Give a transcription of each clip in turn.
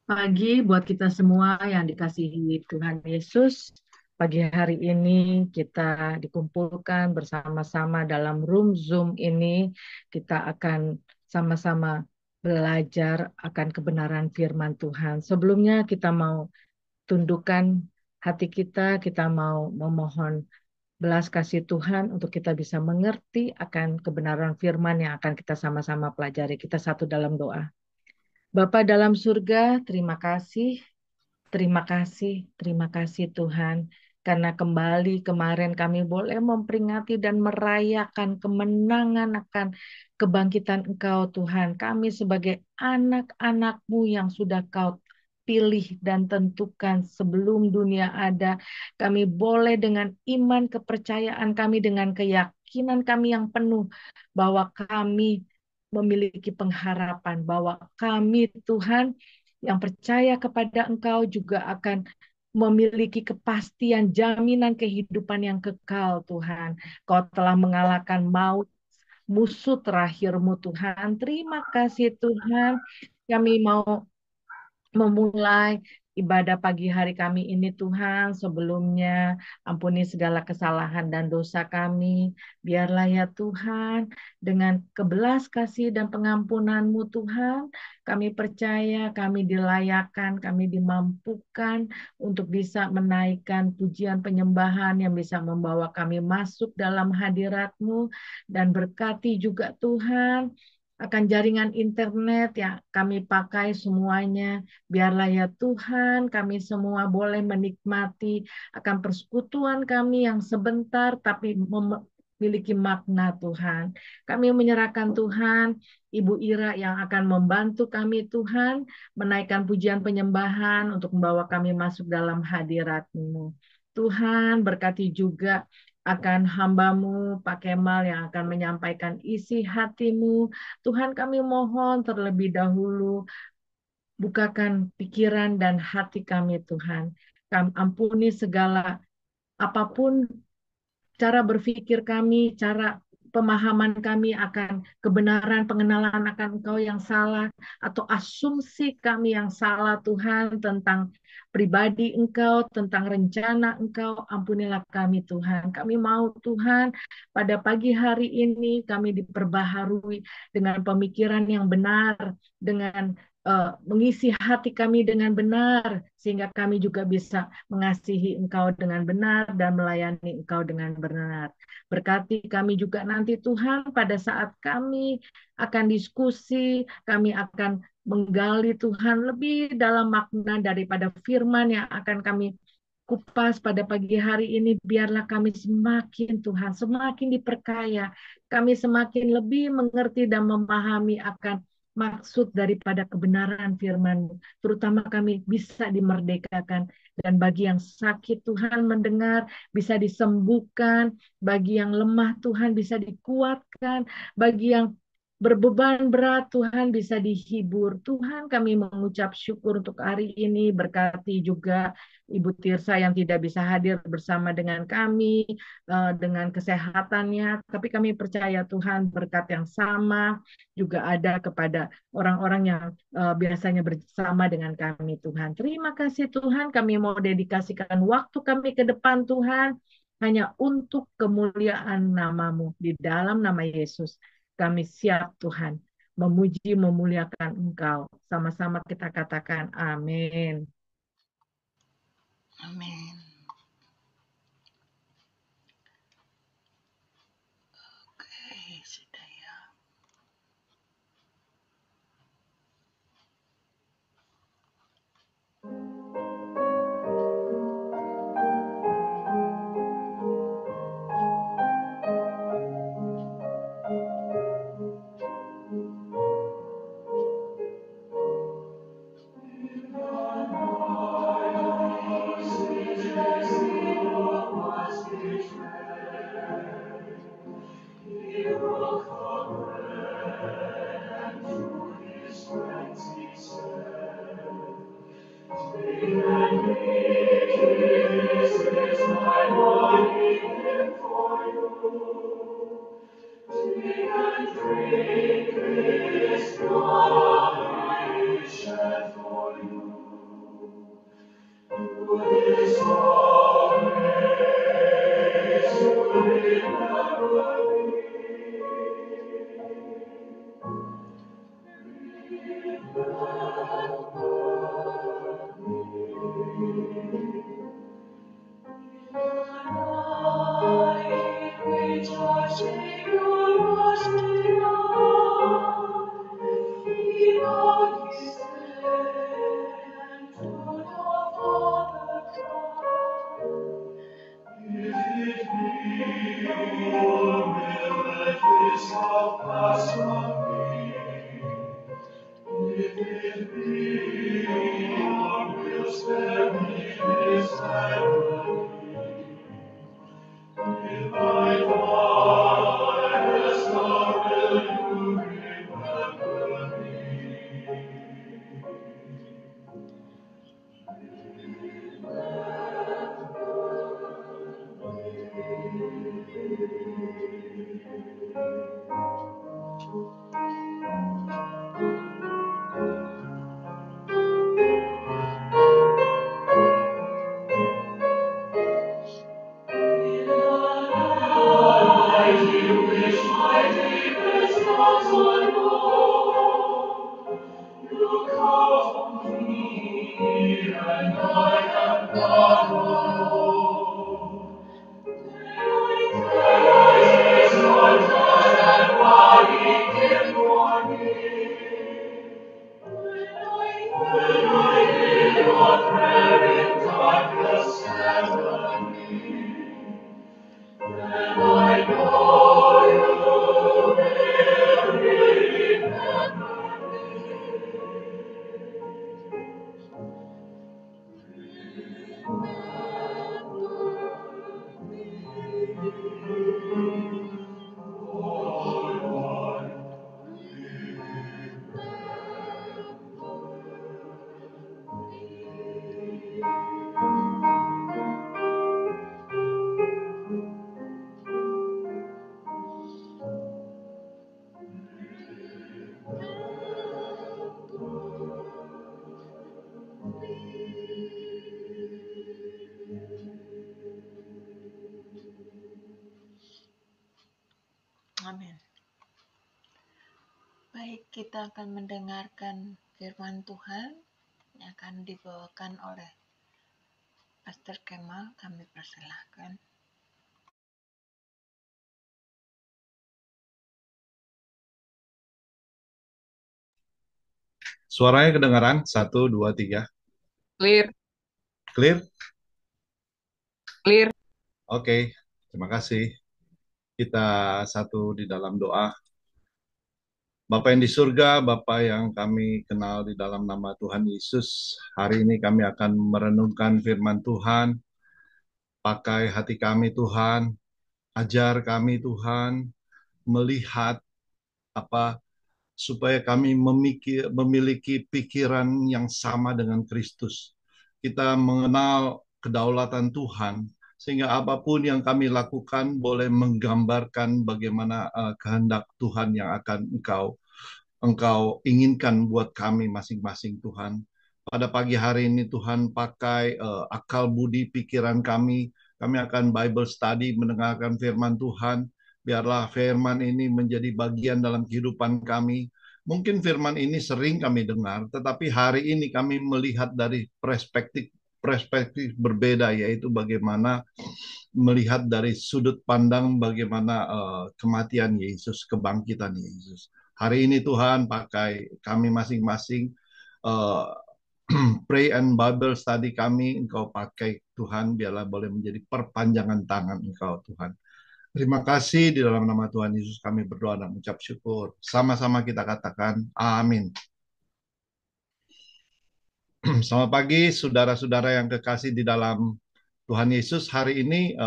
Pagi buat kita semua yang dikasihi Tuhan Yesus. Pagi hari ini kita dikumpulkan bersama-sama dalam room Zoom ini. Kita akan sama-sama belajar akan kebenaran firman Tuhan. Sebelumnya kita mau tundukkan hati kita mau memohon belas kasih Tuhan untuk kita bisa mengerti akan kebenaran firman yang akan kita sama-sama pelajari. Kita satu dalam doa. Bapa dalam surga, terima kasih Tuhan. Karena kembali kemarin kami boleh memperingati dan merayakan kemenangan akan kebangkitan Engkau Tuhan. Kami sebagai anak-anak-Mu yang sudah Kau pilih dan tentukan sebelum dunia ada. Kami boleh dengan iman kepercayaan kami, dengan keyakinan kami yang penuh bahwa kami memiliki pengharapan, bahwa kami Tuhan yang percaya kepada Engkau juga akan memiliki kepastian jaminan kehidupan yang kekal Tuhan. Kau telah mengalahkan maut, musuh terakhirmu Tuhan. Terima kasih Tuhan. Kami mau memulai ibadah pagi hari kami ini Tuhan. Sebelumnya ampuni segala kesalahan dan dosa kami. Biarlah ya Tuhan dengan kebelas kasih dan pengampunan-Mu Tuhan, kami percaya kami dilayakkan, kami dimampukan untuk bisa menaikkan pujian penyembahan yang bisa membawa kami masuk dalam hadirat-Mu, dan berkati juga Tuhan akan jaringan internet yang kami pakai semuanya. Biarlah ya Tuhan, kami semua boleh menikmati akan persekutuan kami yang sebentar tapi memiliki makna Tuhan. Kami menyerahkan Tuhan, Ibu Ira yang akan membantu kami Tuhan, menaikkan pujian penyembahan untuk membawa kami masuk dalam hadirat-Mu. Tuhan berkati juga akan hamba-Mu, Pak Kemal yang akan menyampaikan isi hati-Mu. Tuhan kami mohon terlebih dahulu bukakan pikiran dan hati kami Tuhan. Kami ampuni segala apapun cara berpikir kami, cara pemahaman kami akan kebenaran pengenalan akan Engkau yang salah, atau asumsi kami yang salah Tuhan tentang pribadi Engkau, tentang rencana Engkau. Ampunilah kami Tuhan. Kami mau Tuhan pada pagi hari ini kami diperbaharui dengan pemikiran yang benar, dengan mengisi hati kami dengan benar, sehingga kami juga bisa mengasihi Engkau dengan benar dan melayani Engkau dengan benar. Berkati kami juga nanti Tuhan pada saat kami akan diskusi, kami akan menggali Tuhan lebih dalam makna daripada firman yang akan kami kupas pada pagi hari ini. Biarlah kami semakin Tuhan, semakin diperkaya, kami semakin lebih mengerti dan memahami akan maksud daripada kebenaran firman-Mu. Terutama kami bisa dimerdekakan. Dan bagi yang sakit Tuhan mendengar, bisa disembuhkan. Bagi yang lemah Tuhan bisa dikuatkan. Bagi yang berbeban berat Tuhan bisa dihibur. Tuhan kami mengucap syukur untuk hari ini. Berkati juga Ibu Tirsa yang tidak bisa hadir bersama dengan kami, dengan kesehatannya. Tapi kami percaya Tuhan berkat yang sama juga ada kepada orang-orang yang biasanya bersama dengan kami Tuhan. Terima kasih Tuhan, kami mau dedikasikan waktu kami ke depan Tuhan, hanya untuk kemuliaan namamu. Di dalam nama Yesus, kami siap Tuhan, memuji, memuliakan Engkau. Sama-sama kita katakan amin. Amin. Oke, sudah ya. Drink this blood I shed for you. Amin. Baik, kita akan mendengarkan firman Tuhan yang akan dibawakan oleh Pastor Kemal. Kami persilahkan. Suaranya kedengaran? 1, 2, 3. Clear, Clear? clear. Oke, terima kasih. Kita satu di dalam doa. Bapa yang di surga, Bapa yang kami kenal di dalam nama Tuhan Yesus, hari ini kami akan merenungkan firman Tuhan. Pakai hati kami Tuhan, ajar kami Tuhan, melihat apa supaya kami memiliki pikiran yang sama dengan Kristus. Kita mengenal kedaulatan Tuhan, sehingga apapun yang kami lakukan boleh menggambarkan bagaimana kehendak Tuhan yang akan Engkau inginkan buat kami masing-masing Tuhan. Pada pagi hari ini Tuhan pakai akal budi pikiran kami akan Bible study mendengarkan firman Tuhan. Biarlah firman ini menjadi bagian dalam kehidupan kami. Mungkin firman ini sering kami dengar, tetapi hari ini kami melihat dari perspektif berbeda, yaitu bagaimana melihat dari sudut pandang bagaimana kematian Yesus, kebangkitan Yesus. Hari ini Tuhan pakai kami masing-masing pray and Bible study kami, Engkau pakai Tuhan, biarlah boleh menjadi perpanjangan tangan Engkau Tuhan. Terima kasih, di dalam nama Tuhan Yesus kami berdoa dan mengucap syukur. Sama-sama kita katakan amin. Selamat pagi saudara-saudara yang kekasih di dalam Tuhan Yesus. Hari ini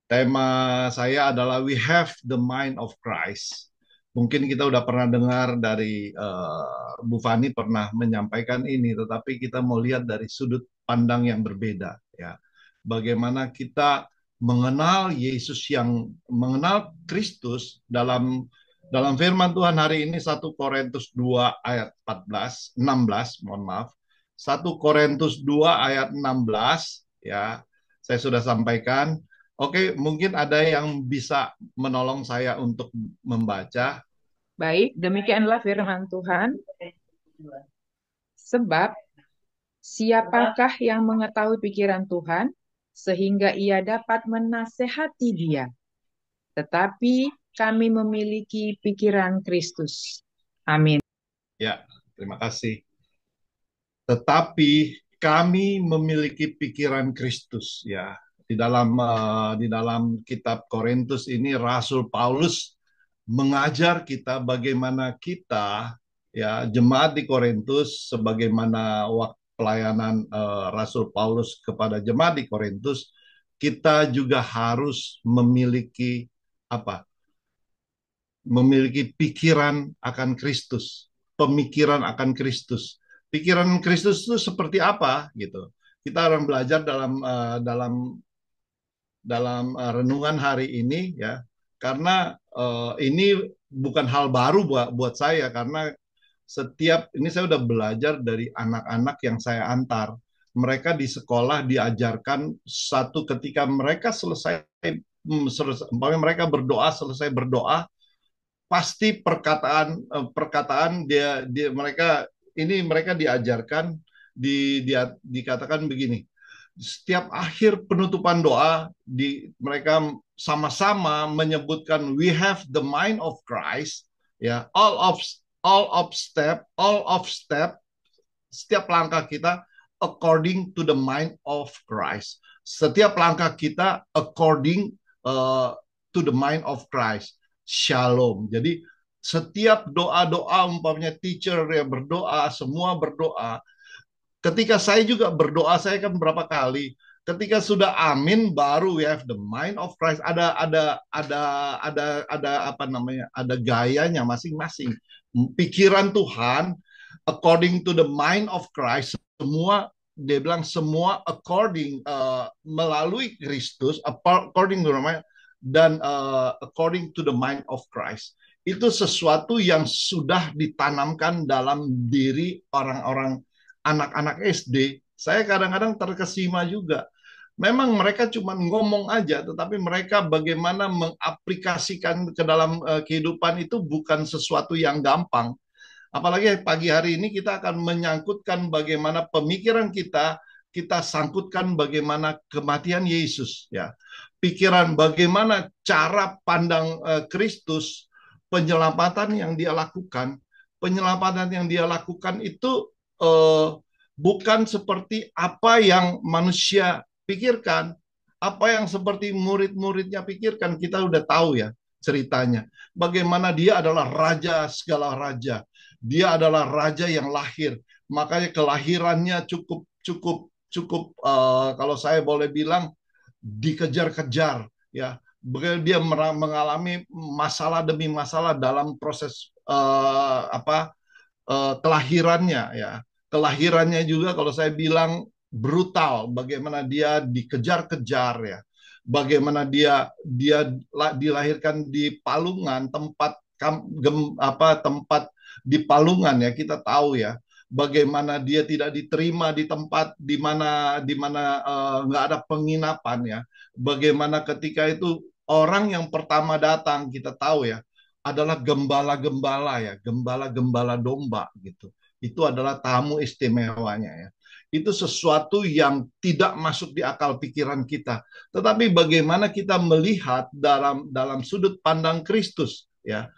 tema saya adalah We Have the Mind of Christ. Mungkin kita udah pernah dengar dari Bu Fani pernah menyampaikan ini, tetapi kita mau lihat dari sudut pandang yang berbeda. Ya, bagaimana kita mengenal Yesus, yang mengenal Kristus dalam firman Tuhan hari ini 1 Korintus 2 ayat 16, mohon maaf. 1 Korintus 2 ayat 16 ya. Saya sudah sampaikan. Oke, mungkin ada yang bisa menolong saya untuk membaca. Baik, demikianlah firman Tuhan. Sebab siapakah yang mengetahui pikiran Tuhan sehingga ia dapat menasehati dia? Tetapi kami memiliki pikiran Kristus. Amin. Ya, terima kasih. Tetapi kami memiliki pikiran Kristus ya. Di dalam kitab Korintus ini Rasul Paulus mengajar kita bagaimana kita ya jemaat di Korintus sebagaimana waktu pelayanan Rasul Paulus kepada jemaat di Korintus, kita juga harus memiliki apa? Memiliki pikiran akan Kristus, pemikiran akan Kristus. Pikiran Kristus itu seperti apa gitu. Kita akan belajar dalam renungan hari ini ya. Karena ini bukan hal baru buat saya karena setiap ini saya udah belajar dari anak-anak yang saya antar. Mereka di sekolah diajarkan satu ketika mereka umpamanya mereka berdoa, selesai berdoa, pasti perkataan mereka diajarkan dikatakan begini. Setiap akhir penutupan doa mereka sama-sama menyebutkan we have the mind of Christ ya, all of step setiap langkah kita according to the mind of Christ. Setiap langkah kita according to the mind of Christ. Shalom. Jadi setiap doa-doa umpamanya teacher yang berdoa, semua berdoa. Ketika saya juga berdoa, saya kan berapa kali. Ketika sudah amin, baru we have the mind of Christ. Ada apa namanya? Ada gayanya masing-masing. Pikiran Tuhan according to the mind of Christ. Semua dia bilang semua according melalui Kristus, according to the mind dan according to the mind of Christ. Itu sesuatu yang sudah ditanamkan dalam diri orang-orang anak-anak SD. Saya kadang-kadang terkesima juga. Memang mereka cuma ngomong aja, tetapi mereka bagaimana mengaplikasikan ke dalam kehidupan itu bukan sesuatu yang gampang. Apalagi pagi hari ini kita akan menyangkutkan bagaimana pemikiran kita sangkutkan bagaimana kematian Yesus ya. Pikiran bagaimana cara pandang Kristus, penyelamatan yang dia lakukan. Penyelamatan yang dia lakukan itu bukan seperti apa yang manusia pikirkan, apa yang seperti murid-muridnya pikirkan. Kita udah tahu ya ceritanya. Bagaimana dia adalah raja segala raja. Dia adalah raja yang lahir. Makanya kelahirannya cukup kalau saya boleh bilang dikejar-kejar ya. Dia mengalami masalah demi masalah dalam proses kelahirannya ya. Kelahirannya juga kalau saya bilang brutal, bagaimana dia dikejar-kejar ya. Bagaimana dia dilahirkan di palungan, tempat di palungan ya, kita tahu ya. Bagaimana dia tidak diterima di tempat di mana nggak ada penginapan ya. Bagaimana ketika itu orang yang pertama datang kita tahu ya adalah gembala-gembala ya, gembala-gembala domba gitu. Itu adalah tamu istimewanya ya. Itu sesuatu yang tidak masuk di akal pikiran kita. Tetapi bagaimana kita melihat dalam sudut pandang Kristus ya.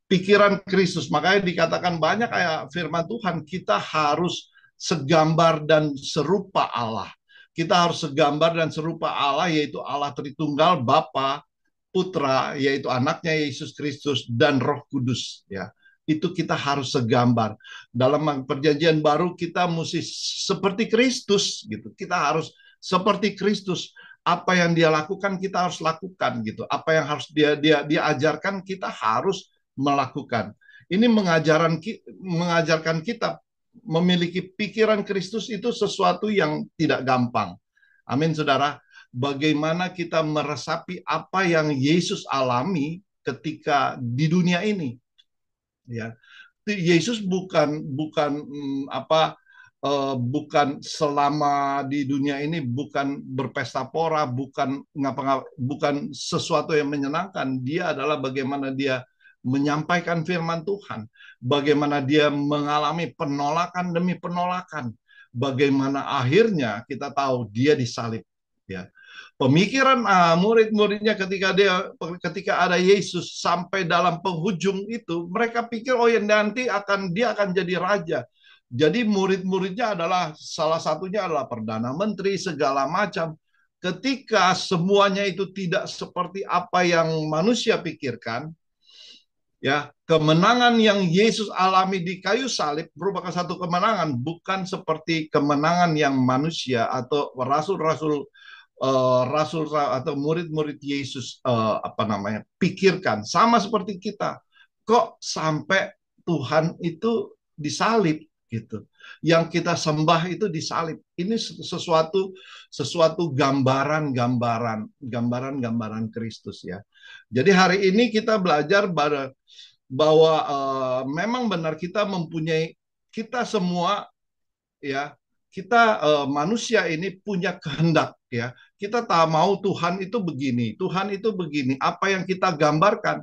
Pikiran Kristus. Makanya dikatakan banyak kayak firman Tuhan, kita harus segambar dan serupa Allah. Kita harus segambar dan serupa Allah, yaitu Allah Tritunggal, Bapa, Putra, yaitu anaknya Yesus Kristus, dan Roh Kudus. Ya, itu kita harus segambar. Dalam perjanjian baru kita mesti seperti Kristus, gitu. Kita harus seperti Kristus. Apa yang dia lakukan kita harus lakukan, gitu. Apa yang harus dia ajarkan kita harus melakukan. Ini mengajarkan kita memiliki pikiran Kristus itu sesuatu yang tidak gampang. Amin, saudara. Bagaimana kita meresapi apa yang Yesus alami ketika di dunia ini. Ya, Yesus bukan bukan selama di dunia ini bukan berpesta pora, bukan bukan sesuatu yang menyenangkan. Dia adalah bagaimana dia menyampaikan firman Tuhan, bagaimana dia mengalami penolakan demi penolakan, bagaimana akhirnya kita tahu dia disalib. Ya, pemikiran murid-muridnya ketika ada Yesus sampai dalam penghujung itu, mereka pikir oh ya nanti dia akan jadi raja. Jadi murid-muridnya adalah salah satunya adalah perdana menteri segala macam. Ketika semuanya itu tidak seperti apa yang manusia pikirkan, ya, kemenangan yang Yesus alami di kayu salib merupakan satu kemenangan, bukan seperti kemenangan yang manusia atau rasul atau murid-murid Yesus pikirkan. Sama seperti kita, kok sampai Tuhan itu disalib gitu. Yang kita sembah itu disalib. Ini sesuatu gambaran Kristus ya. Jadi hari ini kita belajar bahwa memang benar kita semua ya, kita manusia ini punya kehendak ya. Kita tak mau Tuhan itu begini, Tuhan itu begini. Apa yang kita gambarkan,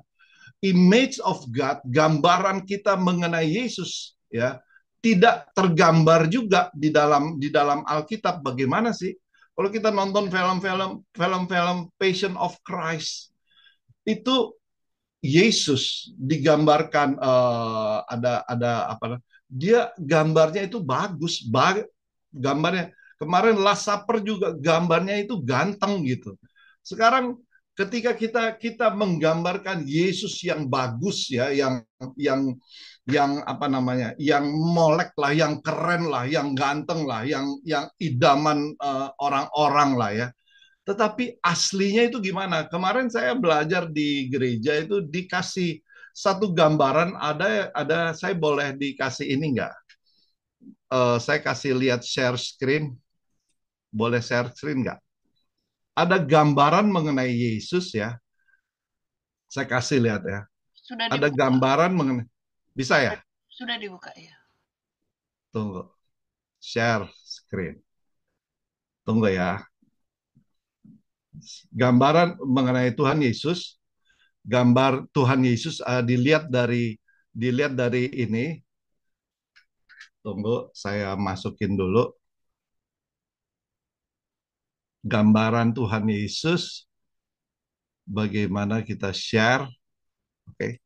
image of God, gambaran kita mengenai Yesus ya, tidak tergambar juga di dalam Alkitab. Bagaimana sih? Kalau kita nonton film-film Passion of Christ, itu Yesus digambarkan ada apa? Dia gambarnya itu bagus, gambarnya. Kemarin Last Supper juga gambarnya itu ganteng gitu. Sekarang ketika kita menggambarkan Yesus yang bagus ya, yang apa namanya, yang molek lah, yang keren lah, yang ganteng lah, yang idaman orang-orang lah ya. Tetapi aslinya itu gimana? Kemarin saya belajar di gereja itu dikasih satu gambaran, ada saya boleh dikasih ini nggak? Saya kasih lihat share screen. Boleh share screen nggak? Ada gambaran mengenai Yesus ya. Saya kasih lihat ya. Sudah Ada dibuka. gambaran mengenai, bisa ya? Sudah dibuka ya. Tunggu. Share screen. Tunggu ya. Gambaran mengenai Tuhan Yesus. Gambar Tuhan Yesus dilihat dari ini. Tunggu, saya masukin dulu. Gambaran Tuhan Yesus. Bagaimana kita share. Oke.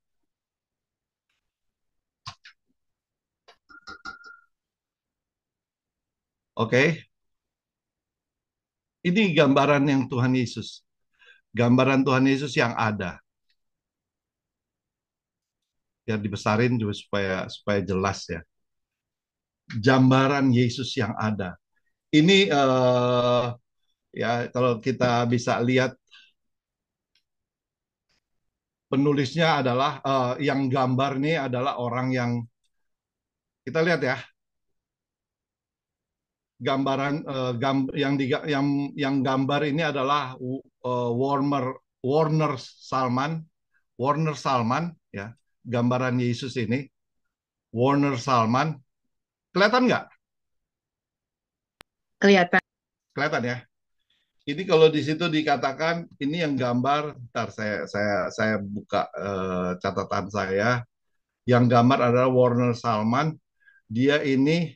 Oke. Ini gambaran yang Tuhan Yesus. Gambaran Tuhan Yesus yang ada. Ya dibesarin juga supaya jelas ya. Gambaran Yesus yang ada. Ini ya kalau kita bisa lihat, penulisnya adalah yang gambar ini adalah orang yang kita lihat ya. Gambaran yang gambar ini adalah Warner Salman ya. Gambaran Yesus ini Warner Salman. Kelihatan nggak? Kelihatan. Kelihatan ya. Ini kalau di situ dikatakan ini yang gambar, ntar saya buka catatan saya. Yang gambar adalah Warner Salman. Dia ini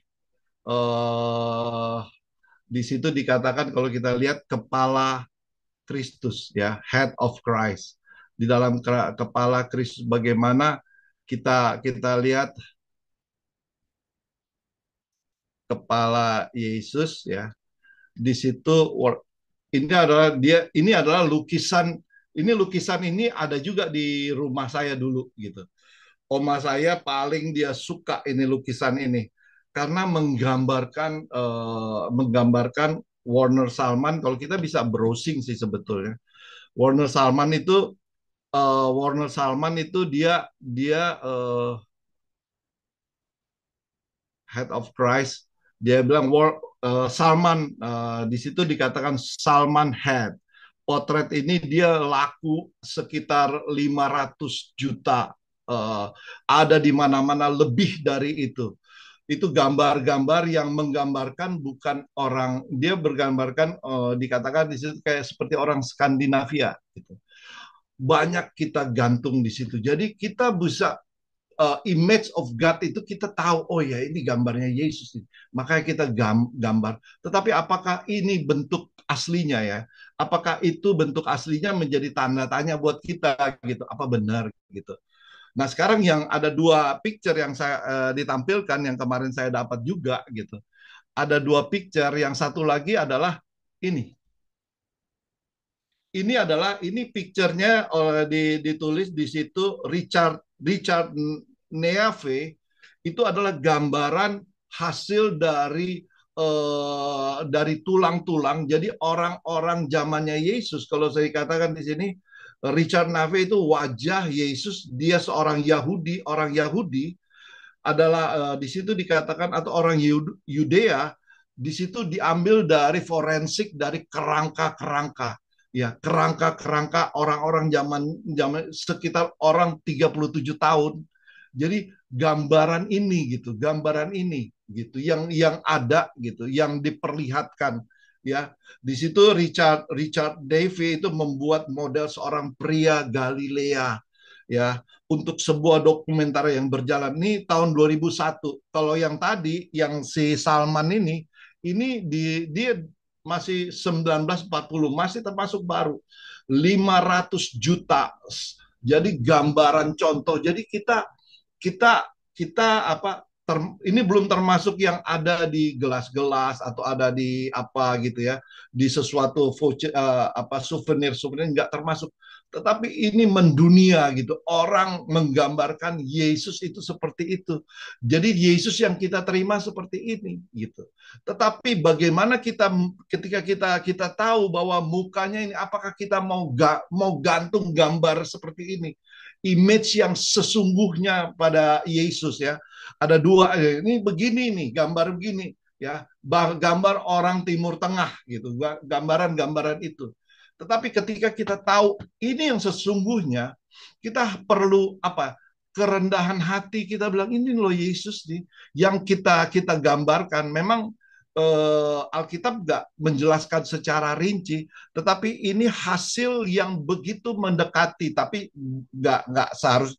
di situ dikatakan kalau kita lihat kepala Kristus ya, head of Christ. Di dalam kepala Kristus bagaimana kita lihat kepala Yesus ya. Di situ ini adalah lukisan ini ada juga di rumah saya dulu gitu. Oma saya paling dia suka ini lukisan ini karena menggambarkan Warner Salman. Kalau kita bisa browsing sih sebetulnya Warner Salman itu dia head of Christ. Dia bilang Salman, di situ dikatakan Salman head. Potret ini dia laku sekitar 500 juta. Ada di mana-mana lebih dari itu. itu gambar-gambar yang menggambarkan bukan orang, dia bergambarkan dikatakan di situ kayak seperti orang Skandinavia gitu. Banyak kita gantung di situ. Jadi kita bisa image of God itu kita tahu, oh ya ini gambarnya Yesus. Makanya kita gambar. Tetapi apakah ini bentuk aslinya ya? Apakah itu bentuk aslinya menjadi tanda tanya buat kita gitu? Apa benar gitu? Nah sekarang yang ada dua picture yang saya ditampilkan yang kemarin saya dapat juga gitu. Ada dua picture, yang satu lagi adalah ini. Ini picture-nya ditulis di situ Richard Neave, itu adalah gambaran hasil dari tulang-tulang. Jadi orang-orang zamannya Yesus, kalau saya katakan di sini, Richard Nave itu wajah Yesus, dia seorang Yahudi, orang Yahudi adalah di situ dikatakan, atau orang Yudea, di situ diambil dari forensik, dari kerangka-kerangka, ya kerangka-kerangka orang-orang zaman zaman sekitar orang 37 tahun. Jadi gambaran ini gitu yang ada gitu, yang diperlihatkan ya. Di situ Richard Davey itu membuat model seorang pria Galilea ya, untuk sebuah dokumenter yang berjalan. Ini tahun 2001. Kalau yang tadi, yang si Salman ini dia masih 1940, masih termasuk baru. 500 juta. Jadi gambaran contoh. Jadi kita kita apa ini belum termasuk yang ada di gelas-gelas atau ada di apa gitu ya, di sesuatu voucher, souvenir nggak termasuk. Tetapi ini mendunia gitu. Orang menggambarkan Yesus itu seperti itu. Jadi Yesus yang kita terima seperti ini gitu. Tetapi bagaimana ketika kita tahu bahwa mukanya ini, apakah kita mau gantung gambar seperti ini? Image yang sesungguhnya pada Yesus ya. Ada dua, ini begini nih, gambar begini ya. Gambar orang Timur Tengah gitu, gambaran-gambaran itu. Tetapi ketika kita tahu ini yang sesungguhnya, kita perlu apa? Kerendahan hati, kita bilang ini loh Yesus nih yang kita gambarkan. Memang Alkitab nggak menjelaskan secara rinci, tetapi ini hasil yang begitu mendekati, tapi nggak seharus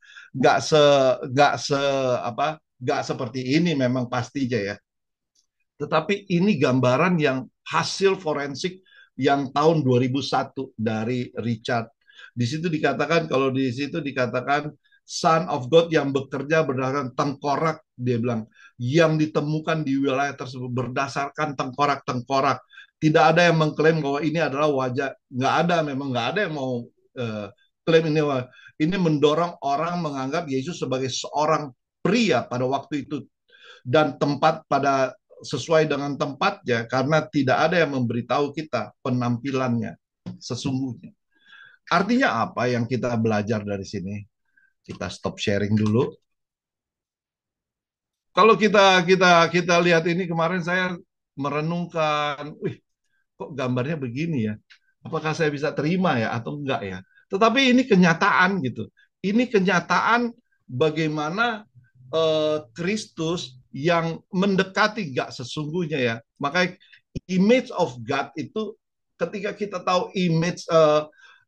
nggak seperti ini memang pastinya ya. Tetapi ini gambaran yang hasil forensik yang tahun 2001 dari Richard. Di situ dikatakan, kalau di situ dikatakan Son of God yang bekerja berdasarkan tengkorak, dia bilang, yang ditemukan di wilayah tersebut berdasarkan tengkorak-tengkorak. Tidak ada yang mengklaim bahwa ini adalah wajah, nggak ada, memang nggak ada yang mau klaim ini. Ini mendorong orang menganggap Yesus sebagai seorang pria pada waktu itu, dan tempat pada sesuai dengan tempatnya, karena tidak ada yang memberitahu kita penampilannya sesungguhnya. Artinya apa yang kita belajar dari sini? Kita stop sharing dulu. Kalau kita lihat ini, kemarin saya merenungkan, wih, kok gambarnya begini ya? Apakah saya bisa terima ya atau enggak ya? Tetapi ini kenyataan gitu. Ini kenyataan bagaimana Kristus yang mendekati gak sesungguhnya ya. Makanya image of God itu, ketika kita tahu image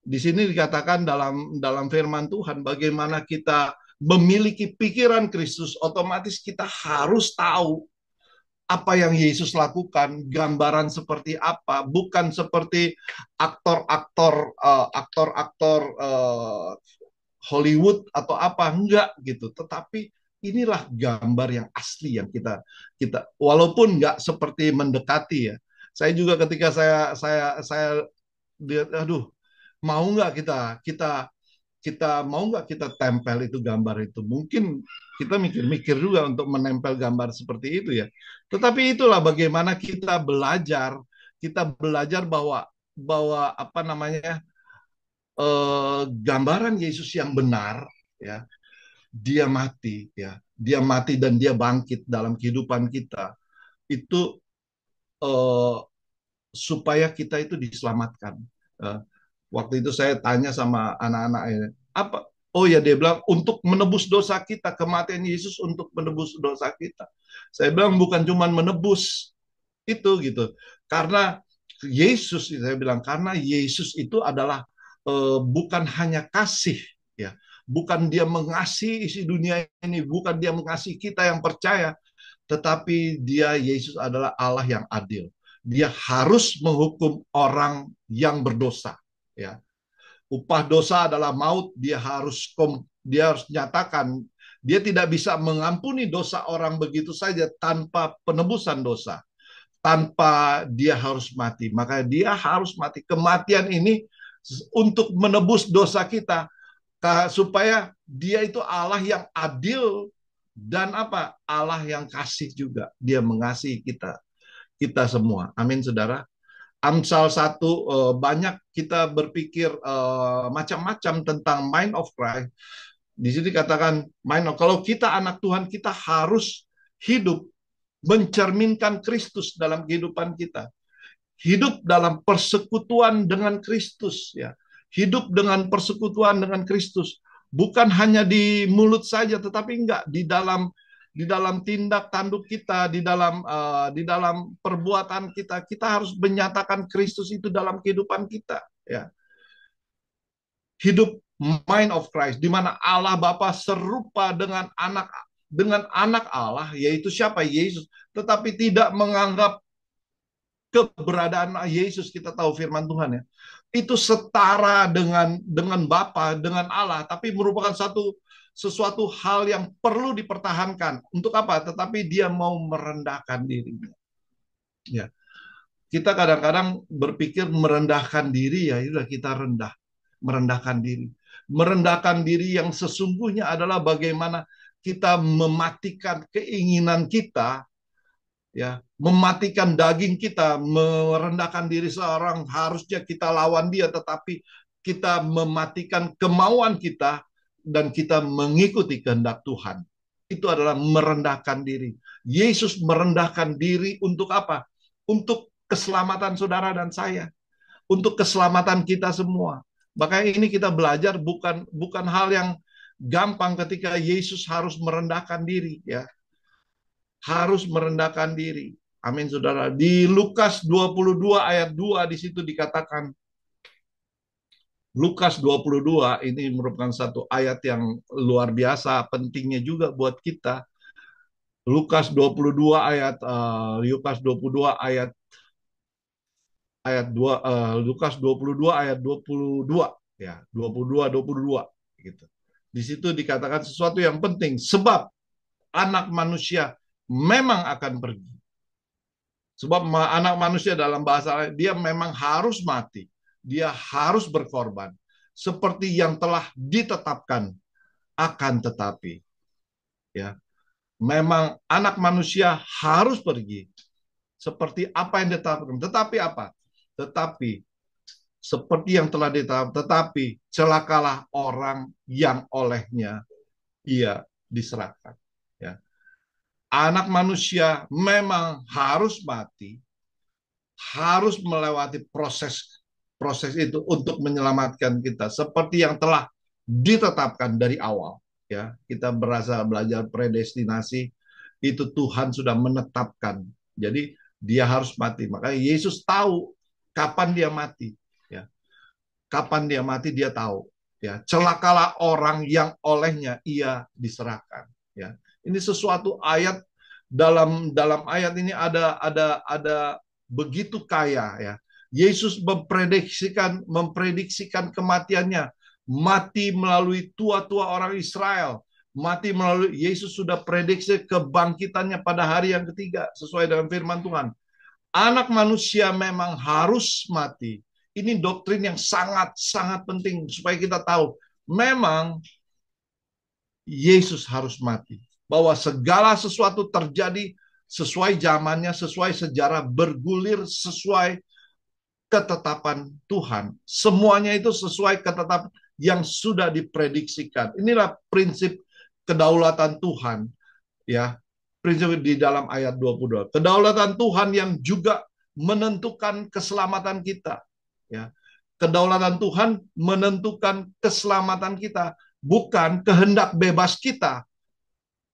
di sini dikatakan dalam firman Tuhan, bagaimana kita memiliki pikiran Kristus, otomatis kita harus tahu apa yang Yesus lakukan, gambaran seperti apa, bukan seperti aktor-aktor Hollywood atau apa, enggak gitu. Tetapi inilah gambar yang asli yang kita walaupun nggak seperti mendekati ya. Saya juga ketika saya lihat, aduh, mau nggak kita kita kita mau nggak kita tempel itu gambar itu. Mungkin kita mikir-mikir juga untuk menempel gambar seperti itu ya. Tetapi itulah bagaimana kita belajar bahwa bahwa apa namanya gambaran Yesus yang benar ya. Dia mati dan dia bangkit dalam kehidupan kita itu eh, supaya kita itu diselamatkan. Waktu itu saya tanya sama anak-anak, apa Oh ya, dia bilang untuk menebus dosa kita, kematian Yesus untuk menebus dosa kita. Saya bilang bukan cuma menebus itu gitu. Karena Yesus, saya bilang karena Yesus itu adalah bukan hanya kasih, ya, bukan dia mengasihi isi dunia ini, bukan dia mengasihi kita yang percaya, tetapi dia Yesus adalah Allah yang adil. Dia harus menghukum orang yang berdosa, ya. Upah dosa adalah maut, dia harus nyatakan dia tidak bisa mengampuni dosa orang begitu saja tanpa penebusan dosa, tanpa dia harus mati. Maka dia harus mati. Kematian ini untuk menebus dosa kita, supaya dia itu Allah yang adil dan apa? Allah yang kasih juga. Dia mengasihi kita semua. Amin, saudara. Amsal 1, banyak kita berpikir macam-macam tentang mind of Christ. Di sini katakan kalau kita anak Tuhan, kita harus hidup mencerminkan Kristus dalam kehidupan kita. Hidup dalam persekutuan dengan Kristus, ya. Hidup dengan persekutuan dengan Kristus. Bukan hanya di mulut saja, tetapi enggak di dalam tindak tanduk kita, di dalam perbuatan kita harus menyatakan Kristus itu dalam kehidupan kita, ya. Hidup mind of Christ, di mana Allah Bapa serupa dengan anak Allah, yaitu siapa? Yesus, tetapi tidak menganggap keberadaan Yesus, kita tahu firman Tuhan, ya, itu setara dengan Bapa, dengan Allah, tapi merupakan sesuatu hal yang perlu dipertahankan. Untuk apa? Tetapi dia mau merendahkan dirinya. Ya. Kita kadang-kadang berpikir merendahkan diri, ya sudah kita merendahkan diri. Merendahkan diri yang sesungguhnya adalah bagaimana kita mematikan keinginan kita, ya, mematikan daging kita, merendahkan diri seorang, harusnya kita lawan dia, tetapi kita mematikan kemauan kita dan kita mengikuti kehendak Tuhan. Itu adalah merendahkan diri. Yesus merendahkan diri untuk apa? Untuk keselamatan saudara dan saya, untuk keselamatan kita semua. Makanya ini kita belajar bukan hal yang gampang ketika Yesus harus merendahkan diri, ya. Harus merendahkan diri. Amin, saudara. Di Lukas 22 ayat 2 di situ dikatakan, Lukas 22 ini merupakan satu ayat yang luar biasa, pentingnya juga buat kita. Lukas 22 ayat 22 ya, 22 gitu. Di situ dikatakan sesuatu yang penting, sebab anak manusia memang akan pergi. Sebab anak manusia dalam bahasa dia memang harus mati. Dia harus berkorban. Seperti yang telah ditetapkan, akan tetapi, ya, memang anak manusia harus pergi. Seperti apa yang ditetapkan. Tetapi apa? Tetapi seperti yang telah ditetapkan. Tetapi celakalah orang yang olehnya ia diserahkan. Ya. Anak manusia memang harus mati, harus melewati proses itu untuk menyelamatkan kita, seperti yang telah ditetapkan dari awal. Ya, kita belajar predestinasi, itu Tuhan sudah menetapkan. Jadi dia harus mati. Makanya Yesus tahu kapan dia mati. Ya, kapan dia mati dia tahu. Ya, celakalah orang yang olehnya ia diserahkan. Ya, ini sesuatu ayat dalam ayat ini ada begitu kaya, ya. Yesus memprediksikan kematiannya, mati melalui tua-tua orang Israel, mati melalui Yesus sudah prediksi kebangkitannya pada hari yang ketiga sesuai dengan firman Tuhan. Anak manusia memang harus mati. Ini doktrin yang sangat-sangat penting supaya kita tahu memang Yesus harus mati. Bahwa segala sesuatu terjadi sesuai zamannya, sesuai sejarah, bergulir sesuai ketetapan Tuhan. Semuanya itu sesuai ketetapan yang sudah diprediksikan. Inilah prinsip kedaulatan Tuhan, ya. Prinsip di dalam ayat 22. Kedaulatan Tuhan yang juga menentukan keselamatan kita, ya. Kedaulatan Tuhan menentukan keselamatan kita. bukan kehendak bebas kita,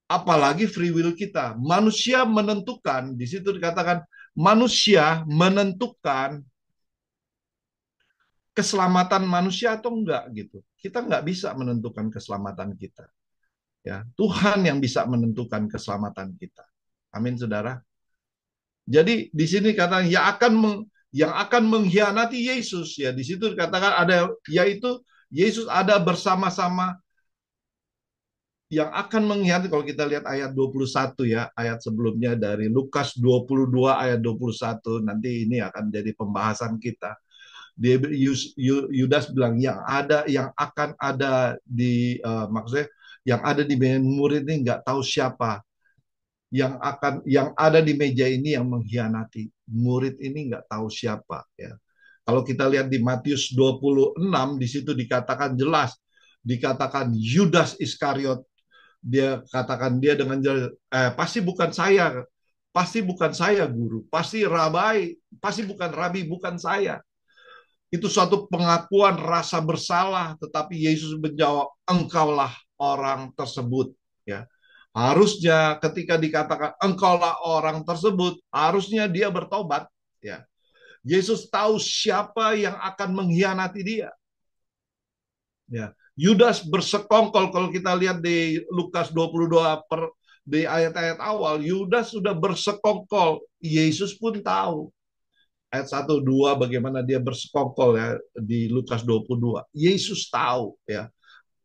apalagi free will kita. Manusia menentukan, di situ dikatakan manusia menentukan keselamatan manusia atau enggak gitu. Kita enggak bisa menentukan keselamatan kita. Ya, Tuhan yang bisa menentukan keselamatan kita. Amin, saudara. Jadi di sini kata yang akan mengkhianati Yesus, ya di situ dikatakan ada, yaitu Yesus ada bersama-sama yang akan mengkhianati. Kalau kita lihat ayat 21 ya, ayat sebelumnya dari Lukas 22 ayat 21, nanti ini akan jadi pembahasan kita. Yudas bilang yang akan ada di maksudnya yang ada di murid ini nggak tahu siapa yang ada di meja ini yang mengkhianati. Murid ini nggak tahu siapa ya. Kalau kita lihat di Matius 26 di situ dikatakan jelas, dikatakan Yudas Iskariot, dia katakan dia dengan jelas, pasti bukan saya guru, pasti bukan rabi, bukan saya. Itu suatu pengakuan rasa bersalah, tetapi Yesus menjawab, engkaulah orang tersebut. Ya, harusnya ketika dikatakan engkaulah orang tersebut, harusnya dia bertobat. Ya, Yesus tahu siapa yang akan mengkhianati dia. Ya, Yudas bersekongkol. Kalau kita lihat di Lukas 22 di ayat-ayat awal, Yudas sudah bersekongkol. Yesus pun tahu. Ayat 1-2 bagaimana dia bersekongkol ya di Lukas 22. Yesus tahu ya.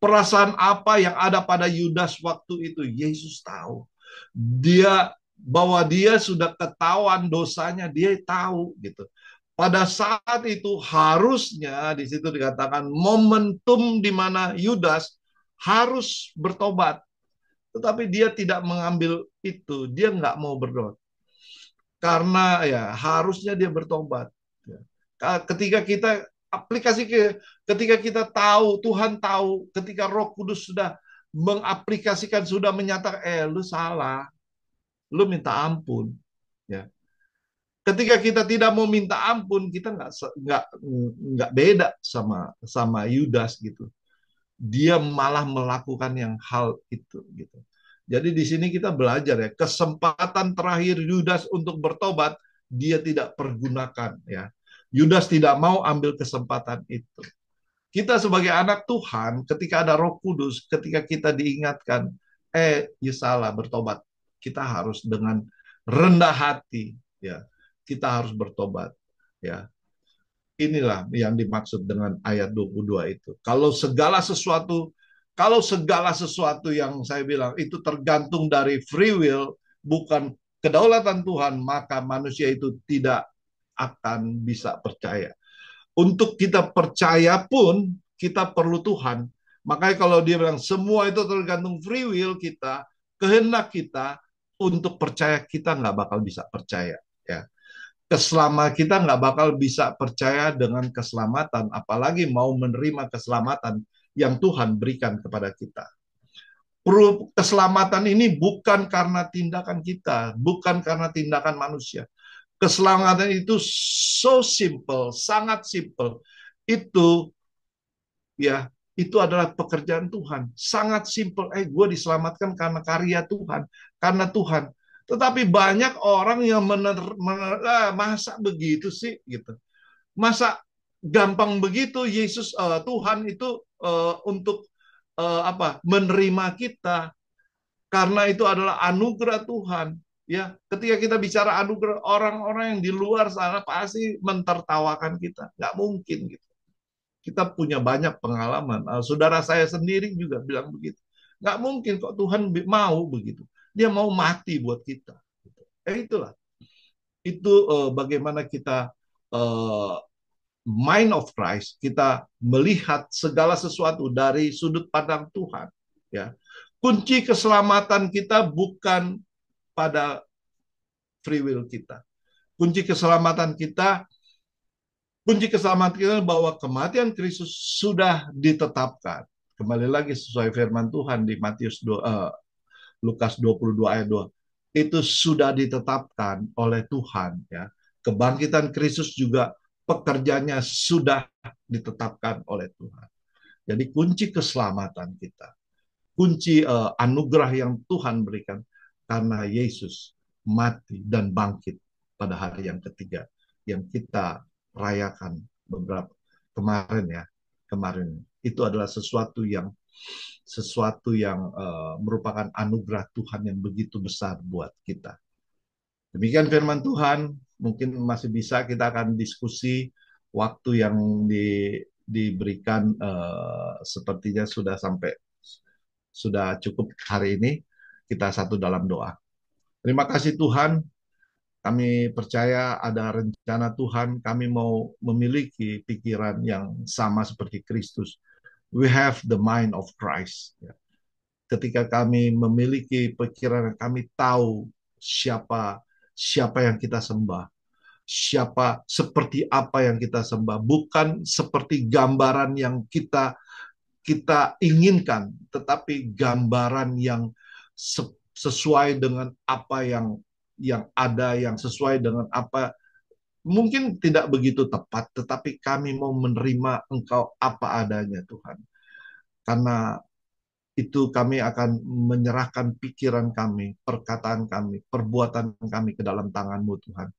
Perasaan apa yang ada pada Yudas waktu itu, Yesus tahu. Bahwa dia sudah ketahuan dosanya, dia tahu gitu. Pada saat itu harusnya di situ dikatakan momentum di mana Yudas harus bertobat. Tetapi dia tidak mengambil itu, dia nggak mau bertobat. Karena ya harusnya dia bertobat. Ketika kita ketika kita tahu, Tuhan tahu, ketika Roh Kudus sudah mengaplikasikan, sudah menyatakan, lu salah, lu minta ampun. Ya. Ketika kita tidak mau minta ampun, kita nggak beda sama Yudas gitu. Dia malah melakukan hal itu gitu. Jadi di sini kita belajar ya, kesempatan terakhir Yudas untuk bertobat dia tidak pergunakan ya. Yudas tidak mau ambil kesempatan itu. Kita sebagai anak Tuhan, ketika ada Roh Kudus, ketika kita diingatkan, ya salah, bertobat. Kita harus dengan rendah hati ya. Kita harus bertobat ya. Inilah yang dimaksud dengan ayat 22 itu. Kalau segala sesuatu yang saya bilang itu tergantung dari free will, bukan kedaulatan Tuhan, maka manusia itu tidak akan bisa percaya. Untuk kita percaya pun, kita perlu Tuhan. Makanya kalau dia bilang semua itu tergantung free will kita, kehendak kita, untuk percaya kita nggak bakal bisa percaya. Ya. Kita nggak bakal bisa percaya dengan keselamatan, apalagi mau menerima keselamatan yang Tuhan berikan kepada kita. Keselamatan ini bukan karena tindakan kita, bukan karena tindakan manusia. Keselamatan itu so simple, sangat simple. Itu ya, itu adalah pekerjaan Tuhan. Sangat simple. Gue diselamatkan karena karya Tuhan, karena Tuhan. Tetapi banyak orang yang masa begitu sih gitu. Masa gampang begitu Tuhan itu untuk menerima kita, karena itu adalah anugerah Tuhan. Ya, ketika kita bicara anugerah, orang-orang yang di luar sana pasti mentertawakan kita. Nggak mungkin gitu. Kita punya banyak pengalaman. Saudara saya sendiri juga bilang begitu. Nggak mungkin kok Tuhan mau begitu. Dia mau mati buat kita. Itulah. Itu bagaimana kita mind of Christ, kita melihat segala sesuatu dari sudut pandang Tuhan. Ya, kunci keselamatan kita bukan pada free will kita. Kunci keselamatan kita bahwa kematian Kristus sudah ditetapkan. Kembali lagi sesuai firman Tuhan di Lukas 22 ayat 2. Itu sudah ditetapkan oleh Tuhan ya. Kebangkitan Kristus juga pekerjaannya sudah ditetapkan oleh Tuhan. Jadi kunci keselamatan kita, kunci anugerah yang Tuhan berikan karena Yesus mati dan bangkit pada hari yang ketiga yang kita rayakan beberapa kemarin ya, kemarin itu adalah sesuatu yang merupakan anugerah Tuhan yang begitu besar buat kita. Demikian firman Tuhan. Mungkin masih bisa kita akan diskusi waktu yang diberikan sepertinya sudah cukup hari ini. Kita satu dalam doa. Terima kasih Tuhan. Kami percaya ada rencana Tuhan. Kami mau memiliki pikiran yang sama seperti Kristus. We have the mind of Christ. Ketika kami memiliki pikiran, kami tahu siapa siapa yang kita sembah, siapa seperti apa yang kita sembah, bukan seperti gambaran yang kita kita inginkan, tetapi gambaran yang sesuai dengan apa yang ada, yang sesuai dengan apa mungkin tidak begitu tepat, tetapi kami mau menerima Engkau apa adanya Tuhan. Karena itu kami akan menyerahkan pikiran kami, perkataan kami, perbuatan kami ke dalam tangan-Mu Tuhan.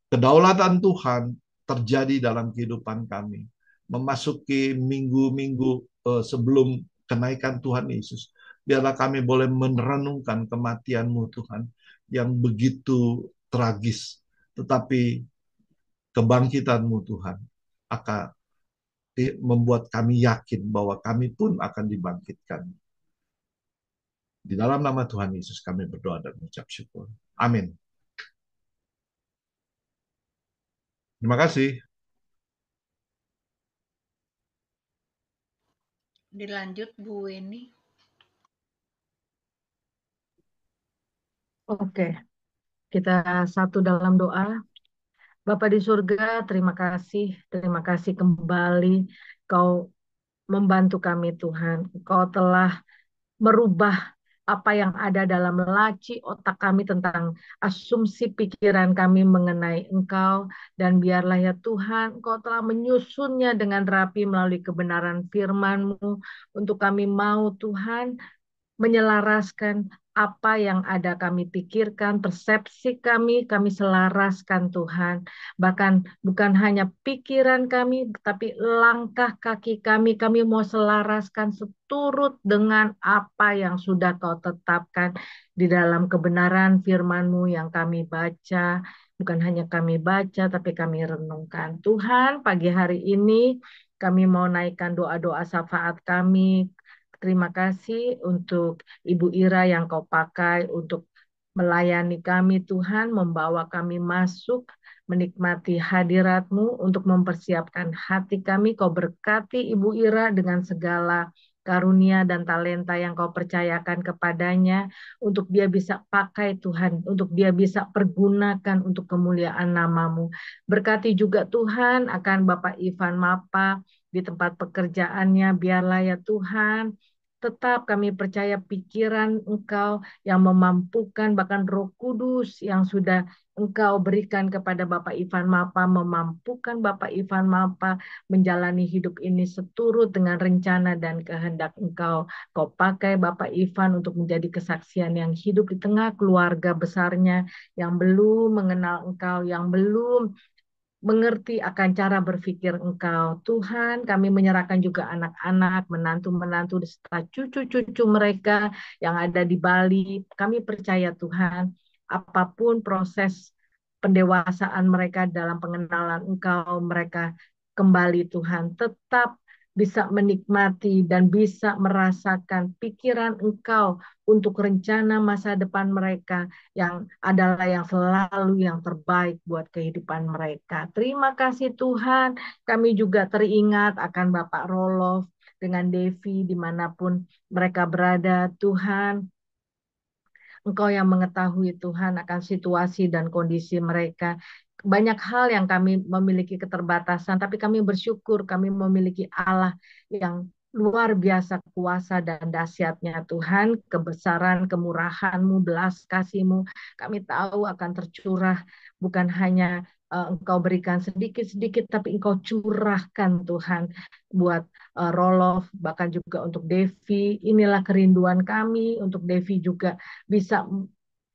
Kedaulatan Tuhan terjadi dalam kehidupan kami. Memasuki minggu-minggu sebelum kenaikan Tuhan Yesus. Biarlah kami boleh merenungkan kematian-Mu Tuhan yang begitu tragis. Tetapi kebangkitan-Mu Tuhan akan membuat kami yakin bahwa kami pun akan dibangkitkan. Di dalam nama Tuhan Yesus kami berdoa dan mengucap syukur. Amin. Terima kasih. Dilanjut Bu Weni. Oke, kita satu dalam doa. Bapa di surga, terima kasih kembali Kau membantu kami Tuhan. Kau telah merubah apa yang ada dalam laci otak kami tentang asumsi pikiran kami mengenai Engkau. Dan biarlah ya Tuhan, Engkau telah menyusunnya dengan rapi melalui kebenaran firman-Mu. Untuk kami mau Tuhan, menyelaraskan apa yang ada kami pikirkan, persepsi kami selaraskan Tuhan. Bahkan bukan hanya pikiran kami, tapi langkah kaki kami mau selaraskan seturut dengan apa yang sudah Kau tetapkan di dalam kebenaran firman-Mu yang kami baca. Bukan hanya kami baca, tapi kami renungkan. Tuhan, pagi hari ini kami mau naikkan doa-doa syafaat kami. Terima kasih untuk Ibu Ira yang Kau pakai untuk melayani kami Tuhan, membawa kami masuk, menikmati hadirat-Mu untuk mempersiapkan hati kami. Kau berkati Ibu Ira dengan segala karunia dan talenta yang Kau percayakan kepadanya untuk dia bisa pakai Tuhan, untuk dia bisa pergunakan untuk kemuliaan nama-Mu. Berkati juga Tuhan akan Bapak Ivan Mapa di tempat pekerjaannya, biarlah ya Tuhan, tetap kami percaya pikiran Engkau yang memampukan, bahkan Roh Kudus yang sudah Engkau berikan kepada Bapak Ivan Mapa, memampukan Bapak Ivan Mapa menjalani hidup ini seturut dengan rencana dan kehendak Engkau. Kau pakai Bapak Ivan untuk menjadi kesaksian yang hidup di tengah keluarga besarnya yang belum mengenal Engkau, yang belum mengerti akan cara berpikir Engkau. Tuhan, kami menyerahkan juga anak-anak, menantu-menantu, serta cucu-cucu mereka yang ada di Bali. Kami percaya Tuhan, apapun proses pendewasaan mereka dalam pengenalan Engkau, mereka kembali Tuhan, tetap bisa menikmati dan bisa merasakan pikiran Engkau untuk rencana masa depan mereka yang adalah yang selalu yang terbaik buat kehidupan mereka. Terima kasih Tuhan, kami juga teringat akan Bapak Roloff dengan Devi dimanapun mereka berada. Tuhan, Engkau yang mengetahui Tuhan akan situasi dan kondisi mereka. Banyak hal yang kami memiliki keterbatasan, tapi kami bersyukur kami memiliki Allah yang luar biasa kuasa dan dahsyatnya Tuhan, kebesaran, kemurahan-Mu, belas kasih-Mu. Kami tahu akan tercurah bukan hanya Engkau berikan sedikit-sedikit, tapi Engkau curahkan Tuhan buat Roloff, bahkan juga untuk Devi. Inilah kerinduan kami untuk Devi juga bisa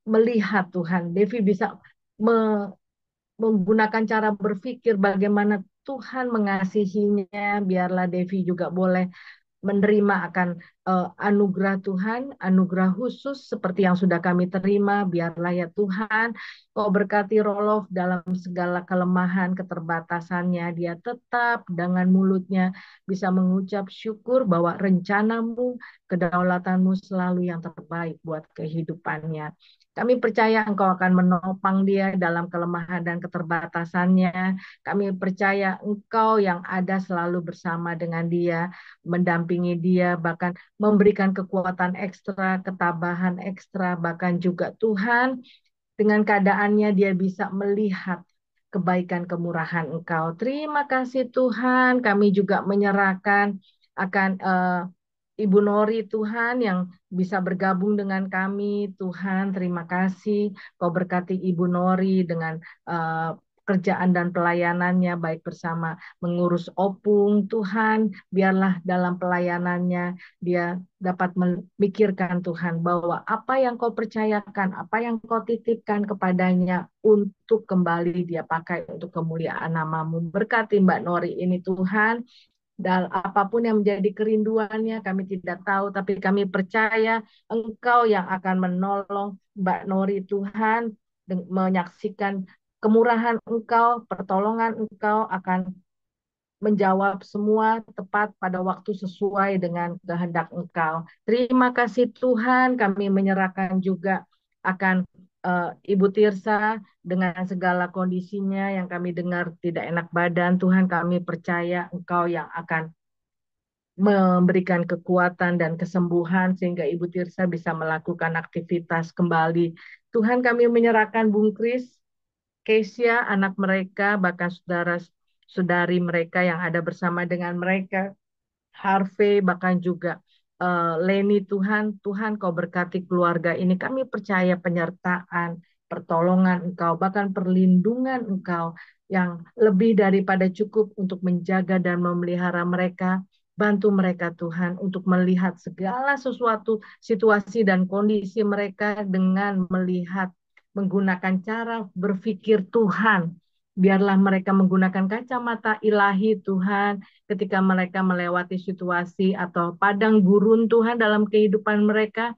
melihat Tuhan. Devi bisa menggunakan cara berpikir bagaimana Tuhan mengasihinya. Biarlah Devi juga boleh menerima akan anugerah Tuhan, anugerah khusus seperti yang sudah kami terima. Biarlah ya Tuhan, Kau berkati Roloff dalam segala kelemahan, keterbatasannya. Dia tetap dengan mulutnya bisa mengucap syukur bahwa rencanamu, kedaulatanmu selalu yang terbaik buat kehidupannya. Kami percaya Engkau akan menopang dia dalam kelemahan dan keterbatasannya. Kami percaya Engkau yang ada selalu bersama dengan dia, mendampingi dia, bahkan memberikan kekuatan ekstra, ketabahan ekstra, bahkan juga Tuhan dengan keadaannya dia bisa melihat kebaikan kemurahan Engkau. Terima kasih Tuhan, kami juga menyerahkan akan Ibu Nori Tuhan yang bisa bergabung dengan kami. Tuhan, terima kasih. Kau berkati Ibu Nori dengan kerjaan dan pelayanannya, baik bersama mengurus opung. Tuhan, biarlah dalam pelayanannya dia dapat memikirkan Tuhan bahwa apa yang kau percayakan, apa yang kau titipkan kepadanya untuk kembali dia pakai untuk kemuliaan namamu. Berkati Mbak Nori ini Tuhan, dan apapun yang menjadi kerinduannya kami tidak tahu, tapi kami percaya Engkau yang akan menolong Mbak Nori Tuhan, menyaksikan kemurahan Engkau, pertolongan Engkau akan menjawab semua tepat pada waktu sesuai dengan kehendak Engkau. Terima kasih Tuhan, kami menyerahkan juga akan Ibu Tirsa dengan segala kondisinya yang kami dengar tidak enak badan. Tuhan, kami percaya Engkau yang akan memberikan kekuatan dan kesembuhan sehingga Ibu Tirsa bisa melakukan aktivitas kembali. Tuhan, kami menyerahkan Bung Kris, Kesia, anak mereka, bahkan saudara-saudari mereka yang ada bersama dengan mereka, Harvey, bahkan juga Leni. Tuhan, Tuhan Kau berkati keluarga ini. Kami percaya penyertaan, pertolongan Engkau, bahkan perlindungan Engkau yang lebih daripada cukup untuk menjaga dan memelihara mereka. Bantu mereka Tuhan untuk melihat segala sesuatu, situasi dan kondisi mereka dengan melihat menggunakan cara berpikir Tuhan. Biarlah mereka menggunakan kacamata ilahi Tuhan ketika mereka melewati situasi atau padang gurun Tuhan dalam kehidupan mereka.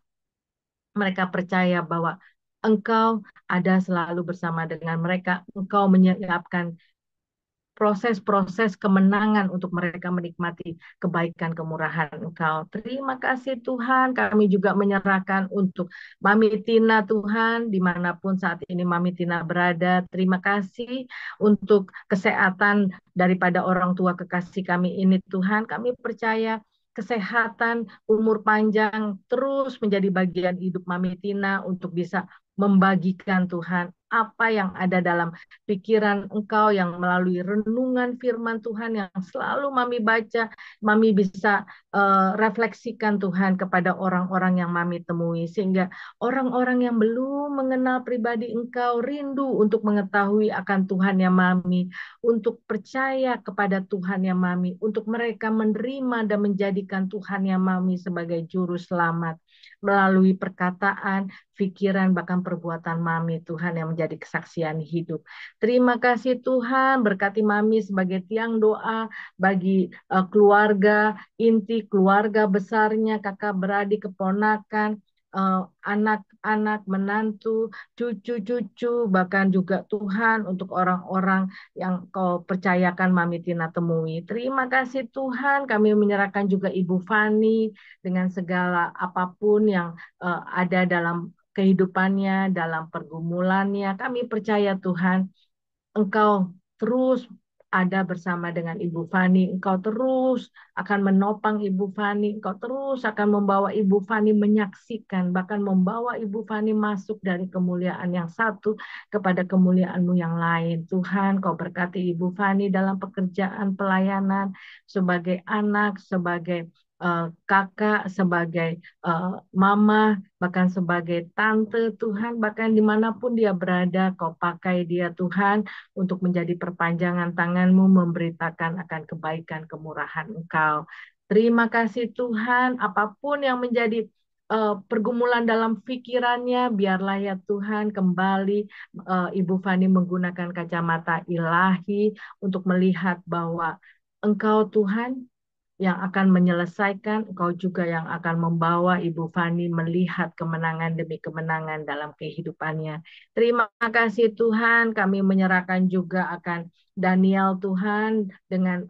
Mereka percaya bahwa Engkau ada selalu bersama dengan mereka. Engkau menyiapkan proses-proses kemenangan untuk mereka menikmati kebaikan kemurahan Engkau. Terima kasih Tuhan, kami juga menyerahkan untuk Mami Tina Tuhan, dimanapun saat ini Mami Tina berada. Terima kasih untuk kesehatan daripada orang tua kekasih kami ini Tuhan. Kami percaya kesehatan, umur panjang terus menjadi bagian hidup Mami Tina untuk bisa membagikan Tuhan apa yang ada dalam pikiran Engkau yang melalui renungan firman Tuhan yang selalu Mami baca, Mami bisa refleksikan Tuhan kepada orang-orang yang Mami temui, sehingga orang-orang yang belum mengenal pribadi Engkau rindu untuk mengetahui akan Tuhan yang Mami, untuk percaya kepada Tuhan yang Mami, untuk mereka menerima dan menjadikan Tuhan yang Mami sebagai juru selamat melalui perkataan, pikiran, bahkan perbuatan Mami Tuhan yang menjadi kesaksian hidup. Terima kasih Tuhan, berkati Mami sebagai tiang doa bagi keluarga inti, keluarga besarnya, kakak beradik, keponakan, anak-anak, menantu, cucu-cucu, bahkan juga Tuhan untuk orang-orang yang Kau percayakan Mami Tina temui. Terima kasih Tuhan, kami menyerahkan juga Ibu Fani dengan segala apapun yang ada dalam kehidupannya, dalam pergumulannya. Kami percaya Tuhan, Engkau terus ada bersama dengan Ibu Fani. Engkau terus akan menopang Ibu Fani. Engkau terus akan membawa Ibu Fani menyaksikan, bahkan membawa Ibu Fani masuk dari kemuliaan yang satu kepada kemuliaan-Mu yang lain. Tuhan, Kau berkati Ibu Fani dalam pekerjaan pelayanan sebagai anak, sebagai kakak, sebagai mama, bahkan sebagai tante Tuhan, bahkan dimanapun dia berada, Kau pakai dia Tuhan untuk menjadi perpanjangan tangan-Mu, memberitakan akan kebaikan kemurahan Engkau. Terima kasih Tuhan, apapun yang menjadi pergumulan dalam pikirannya, biarlah ya Tuhan kembali Ibu Fani menggunakan kacamata ilahi untuk melihat bahwa Engkau Tuhan yang akan menyelesaikan, Engkau juga yang akan membawa Ibu Fani melihat kemenangan demi kemenangan dalam kehidupannya. Terima kasih Tuhan, kami menyerahkan juga akan Daniel Tuhan dengan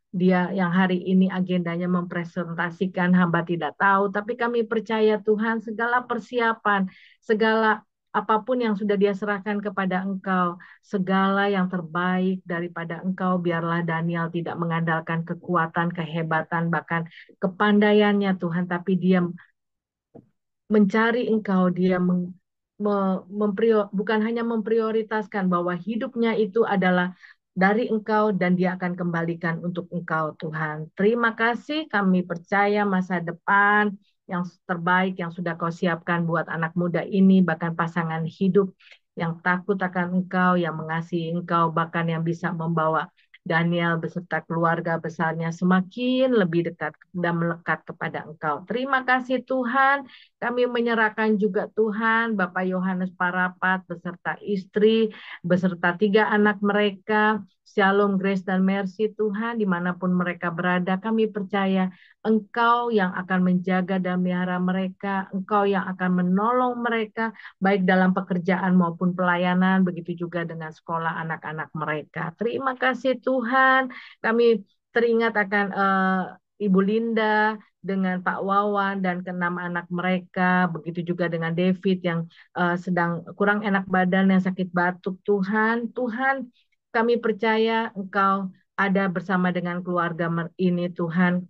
dia yang hari ini agendanya mempresentasikan hamba tidak tahu, tapi kami percaya Tuhan segala persiapan, segala apapun yang sudah dia serahkan kepada Engkau, segala yang terbaik daripada Engkau, biarlah Daniel tidak mengandalkan kekuatan, kehebatan, bahkan kepandaiannya Tuhan, tapi dia mencari Engkau, dia bukan hanya memprioritaskan bahwa hidupnya itu adalah dari Engkau dan dia akan kembalikan untuk Engkau Tuhan. Terima kasih, kami percaya masa depan yang terbaik yang sudah Kau siapkan buat anak muda ini, bahkan pasangan hidup yang takut akan Engkau, yang mengasihi Engkau, bahkan yang bisa membawa Daniel beserta keluarga besarnya semakin lebih dekat dan melekat kepada Engkau. Terima kasih Tuhan. Kami menyerahkan juga Tuhan, Bapak Yohanes Parapat beserta istri, beserta 3 anak mereka, Shalom, Grace, dan Mercy Tuhan, dimanapun mereka berada, kami percaya Engkau yang akan menjaga dan melihara mereka, Engkau yang akan menolong mereka, baik dalam pekerjaan maupun pelayanan, begitu juga dengan sekolah anak-anak mereka. Terima kasih Tuhan, kami teringat akan Ibu Linda, dengan Pak Wawan dan ke-6 anak mereka, begitu juga dengan David yang sedang kurang enak badan, yang sakit batuk. Tuhan, Tuhan, kami percaya Engkau ada bersama dengan keluarga ini, Tuhan.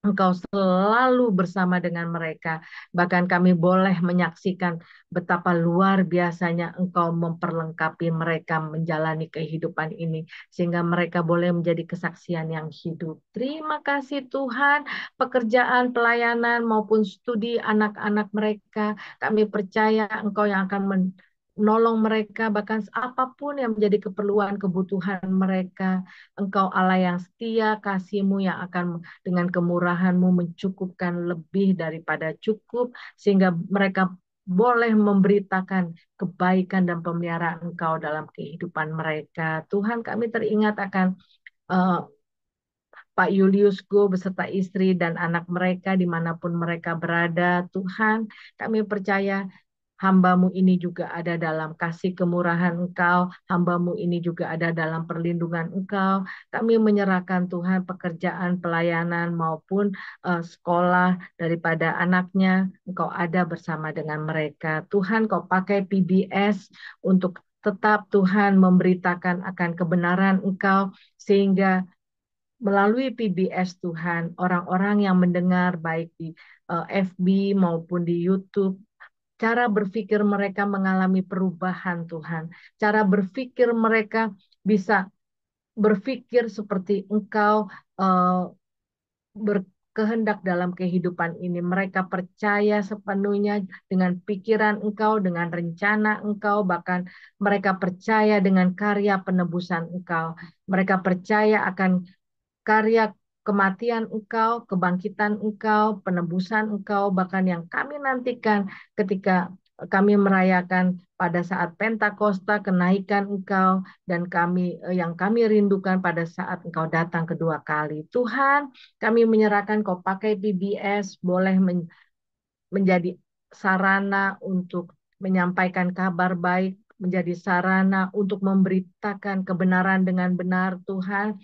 Engkau selalu bersama dengan mereka. Bahkan kami boleh menyaksikan betapa luar biasanya Engkau memperlengkapi mereka menjalani kehidupan ini. Sehingga mereka boleh menjadi kesaksian yang hidup. Terima kasih Tuhan. Pekerjaan, pelayanan maupun studi anak-anak mereka. Kami percaya Engkau yang akan menolong mereka. Bahkan apapun yang menjadi keperluan, kebutuhan mereka. Engkau Allah yang setia, kasih-Mu yang akan dengan kemurahan-Mu mencukupkan lebih daripada cukup, sehingga mereka boleh memberitakan kebaikan dan pemeliharaan Engkau dalam kehidupan mereka. Tuhan, kami teringat akan Pak Julius Go beserta istri dan anak mereka dimanapun mereka berada. Tuhan, kami percaya hamba-Mu ini juga ada dalam kasih kemurahan Engkau. Hamba-Mu ini juga ada dalam perlindungan Engkau. Kami menyerahkan Tuhan pekerjaan, pelayanan maupun sekolah daripada anaknya. Engkau ada bersama dengan mereka. Tuhan, Kau pakai PBS untuk tetap Tuhan memberitakan akan kebenaran Engkau, sehingga melalui PBS Tuhan, orang-orang yang mendengar baik di FB maupun di YouTube, cara berpikir mereka mengalami perubahan Tuhan. Cara berpikir mereka bisa berpikir seperti Engkau berkehendak dalam kehidupan ini. Mereka percaya sepenuhnya dengan pikiran Engkau, dengan rencana Engkau, bahkan mereka percaya dengan karya penebusan Engkau. Mereka percaya akan karya kematian Engkau, kebangkitan Engkau, penebusan Engkau, bahkan yang kami nantikan ketika kami merayakan pada saat Pentakosta, kenaikan Engkau, dan yang kami rindukan pada saat Engkau datang kedua kali. Tuhan, kami menyerahkan Kau pakai PBS, boleh menjadi sarana untuk menyampaikan kabar baik, menjadi sarana untuk memberitakan kebenaran dengan benar, Tuhan.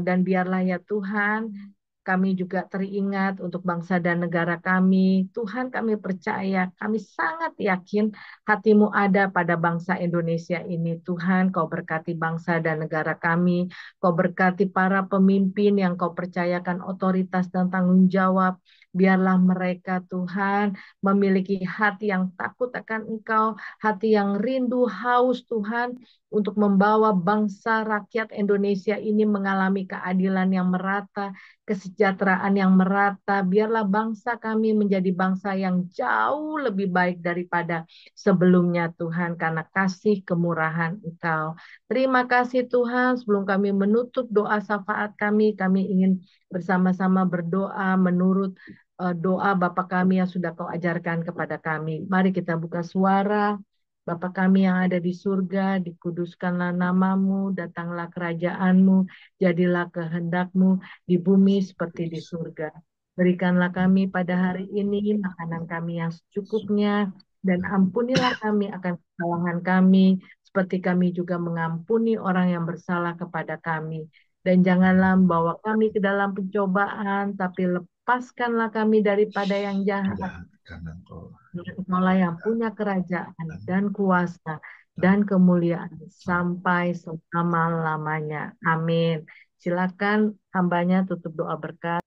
Dan biarlah ya Tuhan, kami juga teringat untuk bangsa dan negara kami. Tuhan, kami percaya, kami sangat yakin hati-Mu ada pada bangsa Indonesia ini. Tuhan, Kau berkati bangsa dan negara kami. Kau berkati para pemimpin yang Kau percayakan otoritas dan tanggung jawab. Biarlah mereka, Tuhan, memiliki hati yang takut akan Engkau, hati yang rindu, haus, Tuhan, untuk membawa bangsa rakyat Indonesia ini mengalami keadilan yang merata, kesejahteraan yang merata. Biarlah bangsa kami menjadi bangsa yang jauh lebih baik daripada sebelumnya Tuhan, karena kasih kemurahan Engkau. Terima kasih Tuhan, sebelum kami menutup doa syafaat kami ingin bersama-sama berdoa menurut doa Bapa kami yang sudah Kau ajarkan kepada kami. Mari kita buka suara. Bapa kami yang ada di surga, dikuduskanlah namamu, datanglah kerajaanmu, jadilah kehendak-mu di bumi seperti di surga. Berikanlah kami pada hari ini makanan kami yang secukupnya, dan ampunilah kami akan kesalahan kami, seperti kami juga mengampuni orang yang bersalah kepada kami. Dan janganlah membawa kami ke dalam pencobaan, tapi lepaskanlah kami daripada yang jahat. Karena Engkau Engkaulah yang punya kerajaan dan kuasa dan kemuliaan sampai selama-lamanya. Amin. Silakan hambanya tutup doa berkat.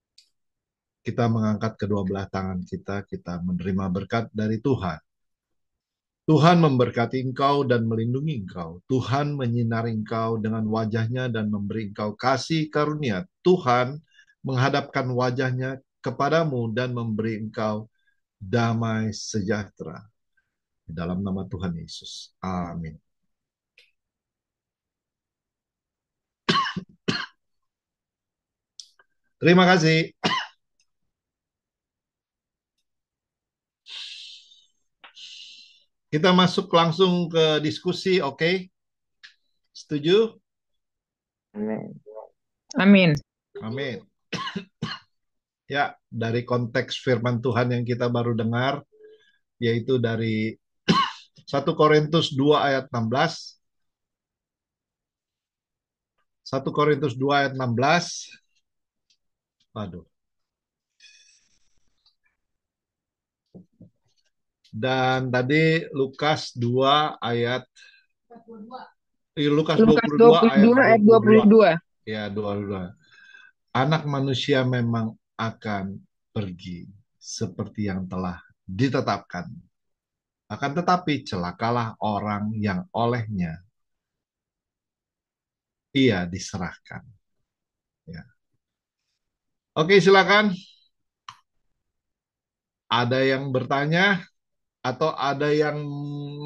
kita mengangkat kedua belah tangan kita menerima berkat dari Tuhan. Tuhan memberkati engkau dan melindungi engkau. Tuhan menyinari engkau dengan wajahnya dan memberi engkau kasih karunia. Tuhan menghadapkan wajahnya kepadamu dan memberi engkau damai sejahtera. Di dalam nama Tuhan Yesus. Amin. Terima kasih. Kita masuk langsung ke diskusi, oke? Setuju? Amin. Amin. Ya, dari konteks firman Tuhan yang kita baru dengar, yaitu dari 1 Korintus 2 ayat 16. 1 Korintus 2 ayat 16. Waduh. Dan tadi Lukas 2 ayat Lukas 22 ayat 22. Ya, 22. Anak manusia memang akan pergi seperti yang telah ditetapkan. Akan tetapi celakalah orang yang olehnya ia diserahkan. Ya. Oke, silakan. Ada yang bertanya atau ada yang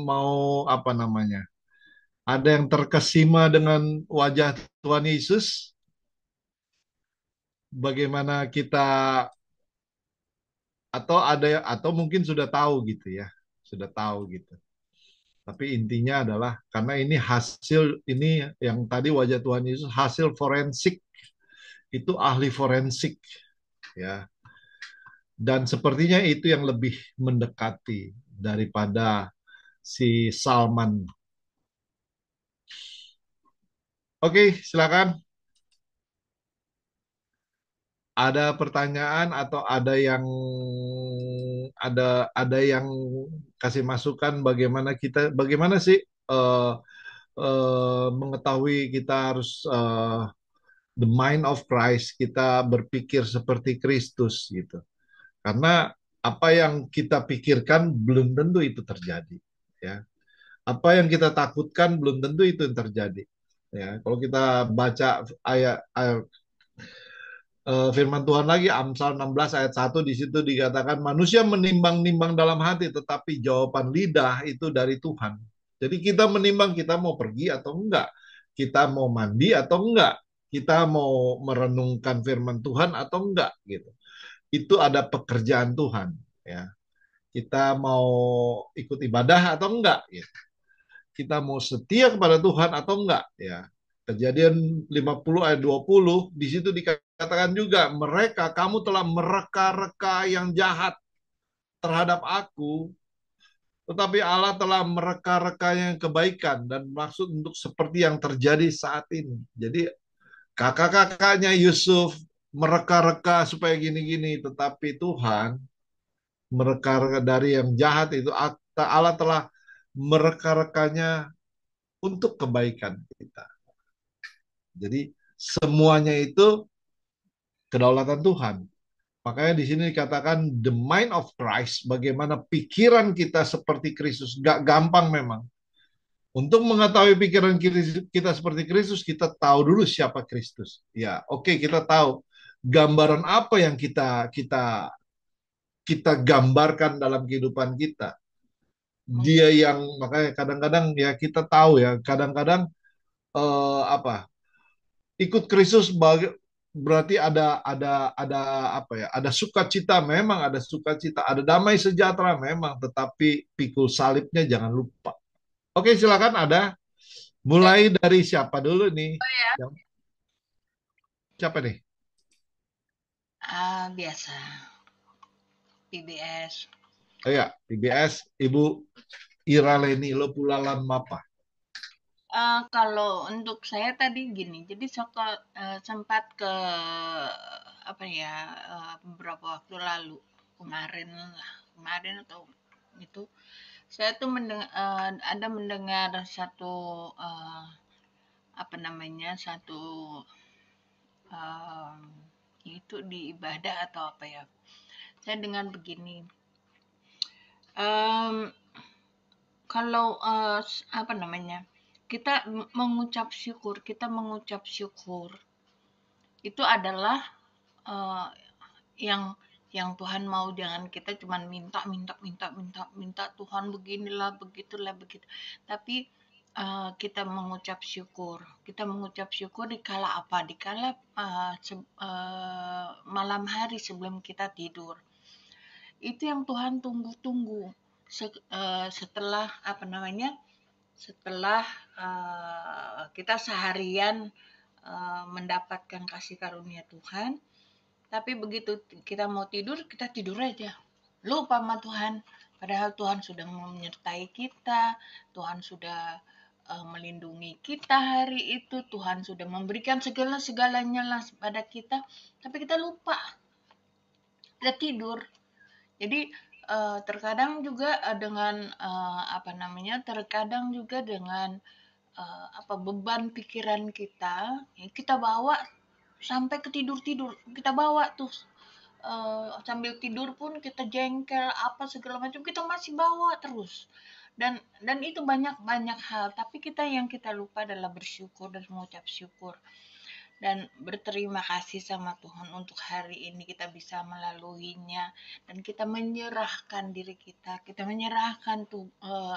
mau apa namanya? Ada yang terkesima dengan wajah Tuhan Yesus? Bagaimana kita atau mungkin sudah tahu gitu ya. Sudah tahu gitu. Tapi intinya adalah karena ini hasil ini yang tadi wajah Tuhan Yesus hasil forensik. Itu ahli forensik ya. Dan sepertinya itu yang lebih mendekati daripada si Salman. Oke, silakan. Ada pertanyaan atau ada yang kasih masukan bagaimana sih mengetahui kita harus the mind of Christ, kita berpikir seperti Kristus gitu. Karena apa yang kita pikirkan belum tentu itu terjadi, ya. Apa yang kita takutkan belum tentu itu yang terjadi. Ya, kalau kita baca ayat firman Tuhan lagi Amsal 16 ayat 1 di situ dikatakan manusia menimbang-nimbang dalam hati tetapi jawaban lidah itu dari Tuhan. Jadi kita menimbang kita mau pergi atau enggak, kita mau mandi atau enggak, kita mau merenungkan firman Tuhan atau enggak gitu. Itu ada pekerjaan Tuhan ya. Kita mau ikut ibadah atau enggak gitu. Kita mau setia kepada Tuhan atau enggak ya. Kejadian 50 ayat 20 di situ dikatakan juga kamu telah mereka-reka yang jahat terhadap aku, tetapi Allah telah mereka-reka yang kebaikan dan maksud untuk seperti yang terjadi saat ini. Jadi kakak-kakaknya Yusuf mereka-reka supaya gini-gini, tetapi Tuhan mereka dari yang jahat itu Allah telah mereka-rekanya untuk kebaikan kita. Jadi semuanya itu kedaulatan Tuhan. Makanya di sini dikatakan the mind of Christ, bagaimana pikiran kita seperti Kristus. Gak gampang memang. Untuk mengetahui pikiran kita seperti Kristus, kita tahu dulu siapa Kristus. Ya, oke, kita tahu gambaran apa yang kita gambarkan dalam kehidupan kita. Dia yang makanya kadang-kadang ya kita tahu ya, kadang-kadang apa ikut Kristus berarti ada apa ya? Ada sukacita, memang ada sukacita, ada damai sejahtera memang, tetapi pikul salibnya jangan lupa. Oke, silakan ada. Mulai dari siapa dulu nih? Siapa nih? Biasa PBS. Oh ya, PBS, Ibu Ira Leni Lopulalan Mapa. Kalau untuk saya tadi gini, jadi sempat ke apa ya beberapa waktu lalu kemarin atau itu saya tuh ada mendengar satu apa namanya satu itu di ibadah atau apa ya, saya dengar begini, kalau apa namanya kita mengucap syukur itu adalah yang Tuhan mau. Jangan kita cuma minta Tuhan beginilah begitulah begitu, tapi kita mengucap syukur di kala apa, di kala malam hari sebelum kita tidur. Itu yang Tuhan tunggu-tunggu setelah apa namanya, setelah kita seharian mendapatkan kasih karunia Tuhan, tapi begitu kita mau tidur, kita tidur aja, lupa sama Tuhan. Padahal Tuhan sudah menyertai kita, Tuhan sudah melindungi kita hari itu, Tuhan sudah memberikan segala-segalanya lah pada kita, tapi kita lupa, kita tidur. Jadi terkadang juga dengan apa namanya, terkadang juga dengan apa beban pikiran kita, kita bawa sampai ke tidur, kita bawa tuh sambil tidur pun kita jengkel apa segala macam, kita masih bawa terus. Dan itu banyak hal, tapi yang kita lupa adalah bersyukur dan mengucap syukur dan berterima kasih sama Tuhan untuk hari ini kita bisa melaluinya, dan kita menyerahkan diri kita menyerahkan tuh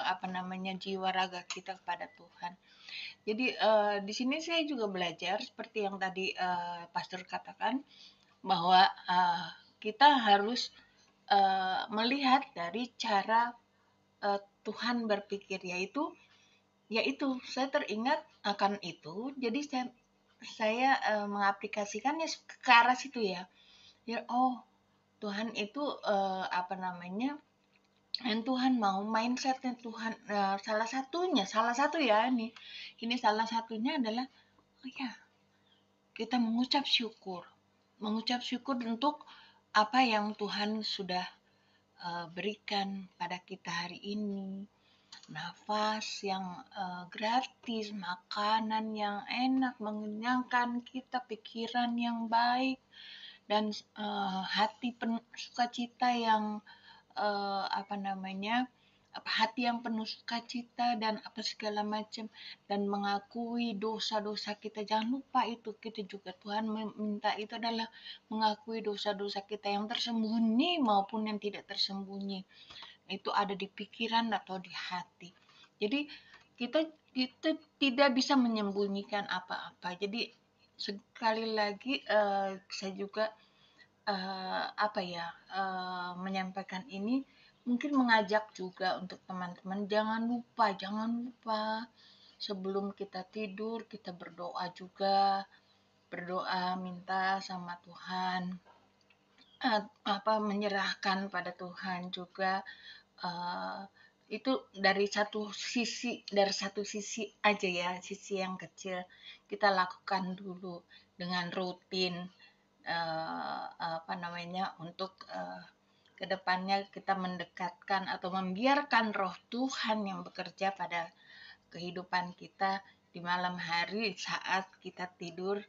apa namanya jiwa raga kita kepada Tuhan. Jadi di sini saya juga belajar seperti yang tadi Pastor katakan, bahwa kita harus melihat dari cara Tuhan berpikir, yaitu saya teringat akan itu. Jadi saya mengaplikasikannya ke arah situ ya. Oh, Tuhan itu apa namanya? Dan Tuhan mau mindsetnya Tuhan, salah satu ya ini salah satunya adalah kita mengucap syukur untuk apa yang Tuhan sudah berikan pada kita hari ini. Nafas yang gratis, makanan yang enak, mengenyangkan kita, pikiran yang baik, dan hati penuh sukacita yang apa namanya, hati yang penuh sukacita dan apa segala macam, dan mengakui dosa-dosa kita. Jangan lupa itu, kita juga Tuhan minta itu adalah mengakui dosa-dosa kita yang tersembunyi maupun yang tidak tersembunyi. Itu ada di pikiran atau di hati. Jadi kita tidak bisa menyembunyikan apa-apa. Jadi sekali lagi saya juga menyampaikan ini, mungkin mengajak juga untuk teman-teman, jangan lupa sebelum kita tidur kita berdoa juga, minta sama Tuhan, menyerahkan pada Tuhan juga. Itu dari satu sisi aja ya, sisi yang kecil kita lakukan dulu dengan rutin, apa namanya, untuk kedepannya kita mendekatkan atau membiarkan roh Tuhan yang bekerja pada kehidupan kita di malam hari saat kita tidur,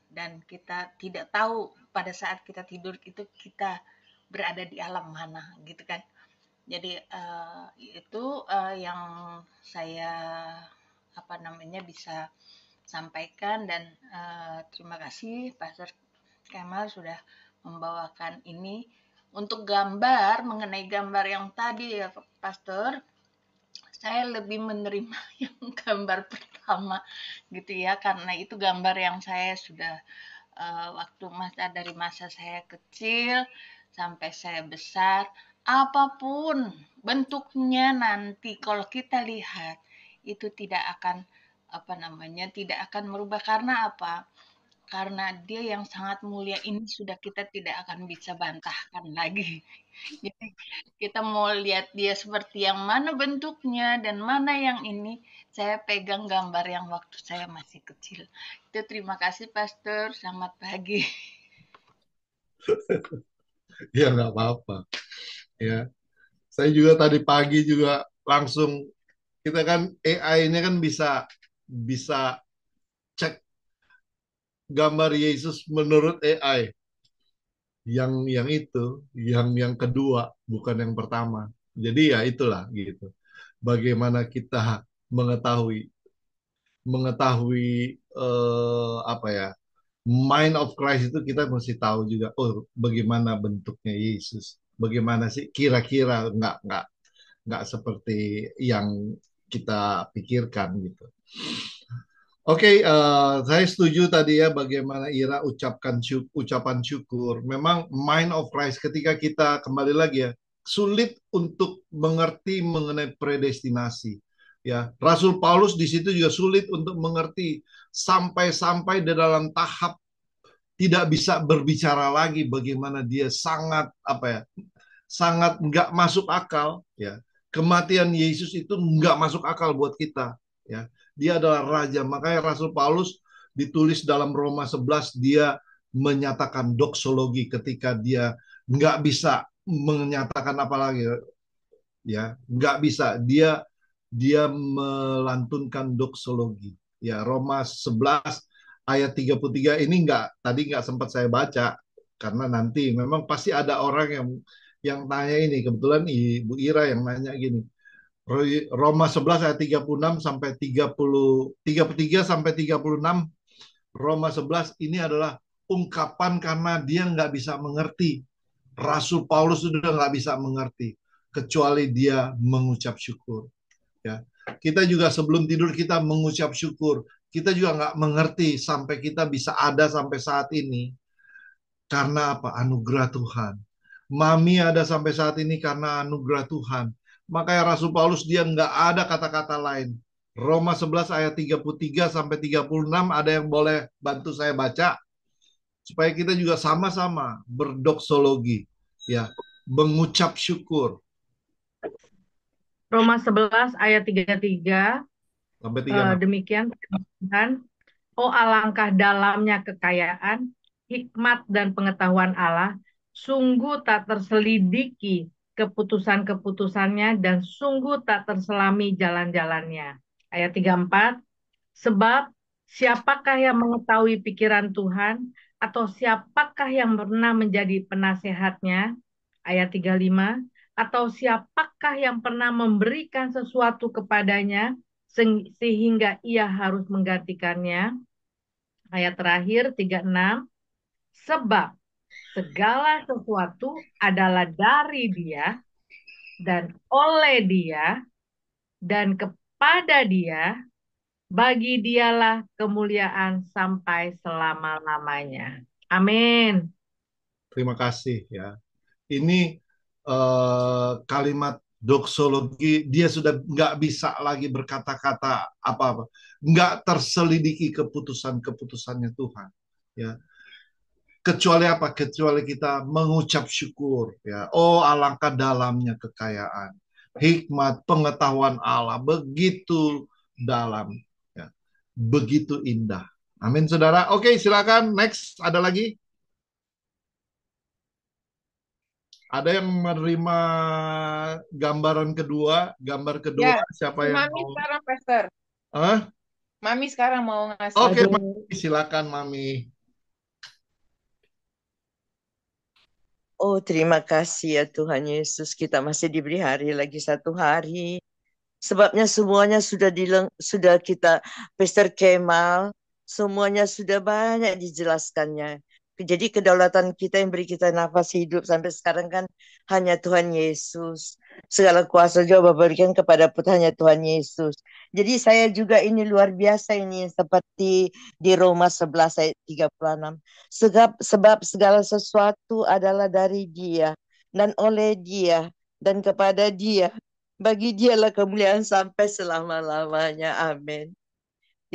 dan kita tidak tahu pada saat kita tidur itu kita berada di alam mana gitu kan. Jadi itu yang saya apa namanya bisa sampaikan, dan terima kasih Pastor Kemal sudah membawakan ini. Untuk gambar, mengenai gambar yang tadi ya Pastor, saya lebih menerima yang gambar pertama gitu ya, karena itu gambar yang saya sudah waktu dari masa saya kecil sampai saya besar, apapun bentuknya nanti kalau kita lihat itu tidak akan tidak akan merubah. Karena apa? Karena dia yang sangat mulia ini sudah kita tidak akan bisa bantahkan lagi. Jadi kita mau lihat dia seperti yang mana bentuknya dan mana yang ini, saya pegang gambar yang waktu saya masih kecil. Itu terima kasih Pastor, selamat pagi. Ya nggak apa-apa. Ya, saya juga tadi pagi juga langsung, kita kan AI ini kan bisa bisa cek gambar Yesus menurut AI. Yang kedua, bukan yang pertama. Jadi ya itulah gitu. Bagaimana kita mengetahui mengetahui apa ya, mind of Christ itu, kita mesti tahu juga, oh bagaimana bentuknya Yesus, bagaimana sih kira-kira, nggak seperti yang kita pikirkan gitu. Oke, saya setuju tadi ya bagaimana Ira ucapan syukur. Memang mind of Christ, ketika kita kembali lagi ya, sulit untuk mengerti mengenai predestinasi. Ya, Rasul Paulus di situ juga sulit untuk mengerti sampai di dalam tahap tidak bisa berbicara lagi, bagaimana dia sangat sangat nggak masuk akal ya. Kematian Yesus itu nggak masuk akal buat kita ya. Dia adalah raja. Makanya Rasul Paulus ditulis dalam Roma 11, dia menyatakan doksologi ketika dia nggak bisa menyatakan apa lagi ya, nggak bisa, dia melantunkan doksologi ya. Roma 11 ayat 33 ini nggak sempat saya baca, karena nanti memang pasti ada orang yang tanya ini. Kebetulan Ibu Ira yang nanya gini, Roma 11 ayat 36 sampai 33 sampai 36. Roma 11 ini adalah ungkapan karena dia nggak bisa mengerti. Rasul Paulus sudah nggak bisa mengerti kecuali dia mengucap syukur. Ya, kita juga sebelum tidur kita mengucap syukur. Kita juga nggak mengerti sampai kita bisa ada sampai saat ini. Karena apa? Anugerah Tuhan. Mami ada sampai saat ini karena anugerah Tuhan. Makanya Rasul Paulus dia nggak ada kata-kata lain. Roma 11 ayat 33 sampai 36, ada yang boleh bantu saya baca? Supaya kita juga sama-sama berdoksologi. Ya, mengucap syukur. Roma 11 ayat 33, Sampai 36. demikian Tuhan. Oh alangkah dalamnya kekayaan, hikmat dan pengetahuan Allah, sungguh tak terselidiki keputusan-keputusannya dan sungguh tak terselami jalan-jalannya. Ayat 34, sebab siapakah yang mengetahui pikiran Tuhan atau siapakah yang pernah menjadi penasehatnya? Ayat 35, atau siapakah yang pernah memberikan sesuatu kepadanya sehingga ia harus menggantikannya? Ayat terakhir 36, sebab segala sesuatu adalah dari Dia dan oleh Dia dan kepada Dia, bagi Dialah kemuliaan sampai selama-lamanya. Amin. Terima kasih ya. Ini kalimat doksologi, dia sudah nggak bisa lagi berkata-kata apa-apa, nggak terselidiki keputusannya Tuhan ya. Kecuali apa? Kecuali kita mengucap syukur ya. Oh alangkah dalamnya kekayaan, hikmat, pengetahuan Allah, begitu dalam ya, begitu indah. Amin saudara. Oke, silakan next, ada lagi? Ada yang menerima gambar kedua? Ya, Siapa yang Mami mau? sekarang, Pastor. Mami sekarang mau ngasih. Oke, Mami, silakan Mami. Oh, terima kasih ya Tuhan Yesus. Kita masih diberi hari lagi satu hari. Sebabnya semuanya sudah kita Pastor Kemal Semuanya sudah banyak dijelaskannya. Jadi kedaulatan kita yang beri kita nafas hidup sampai sekarang kan hanya Tuhan Yesus. Segala kuasa juga Bapa berikan kepada putranya Tuhan Yesus. Jadi saya juga ini luar biasa ini seperti di Roma 11 ayat 36. Sebab segala sesuatu adalah dari Dia dan oleh Dia dan kepada Dia. Bagi Dialah kemuliaan sampai selama-lamanya. Amin.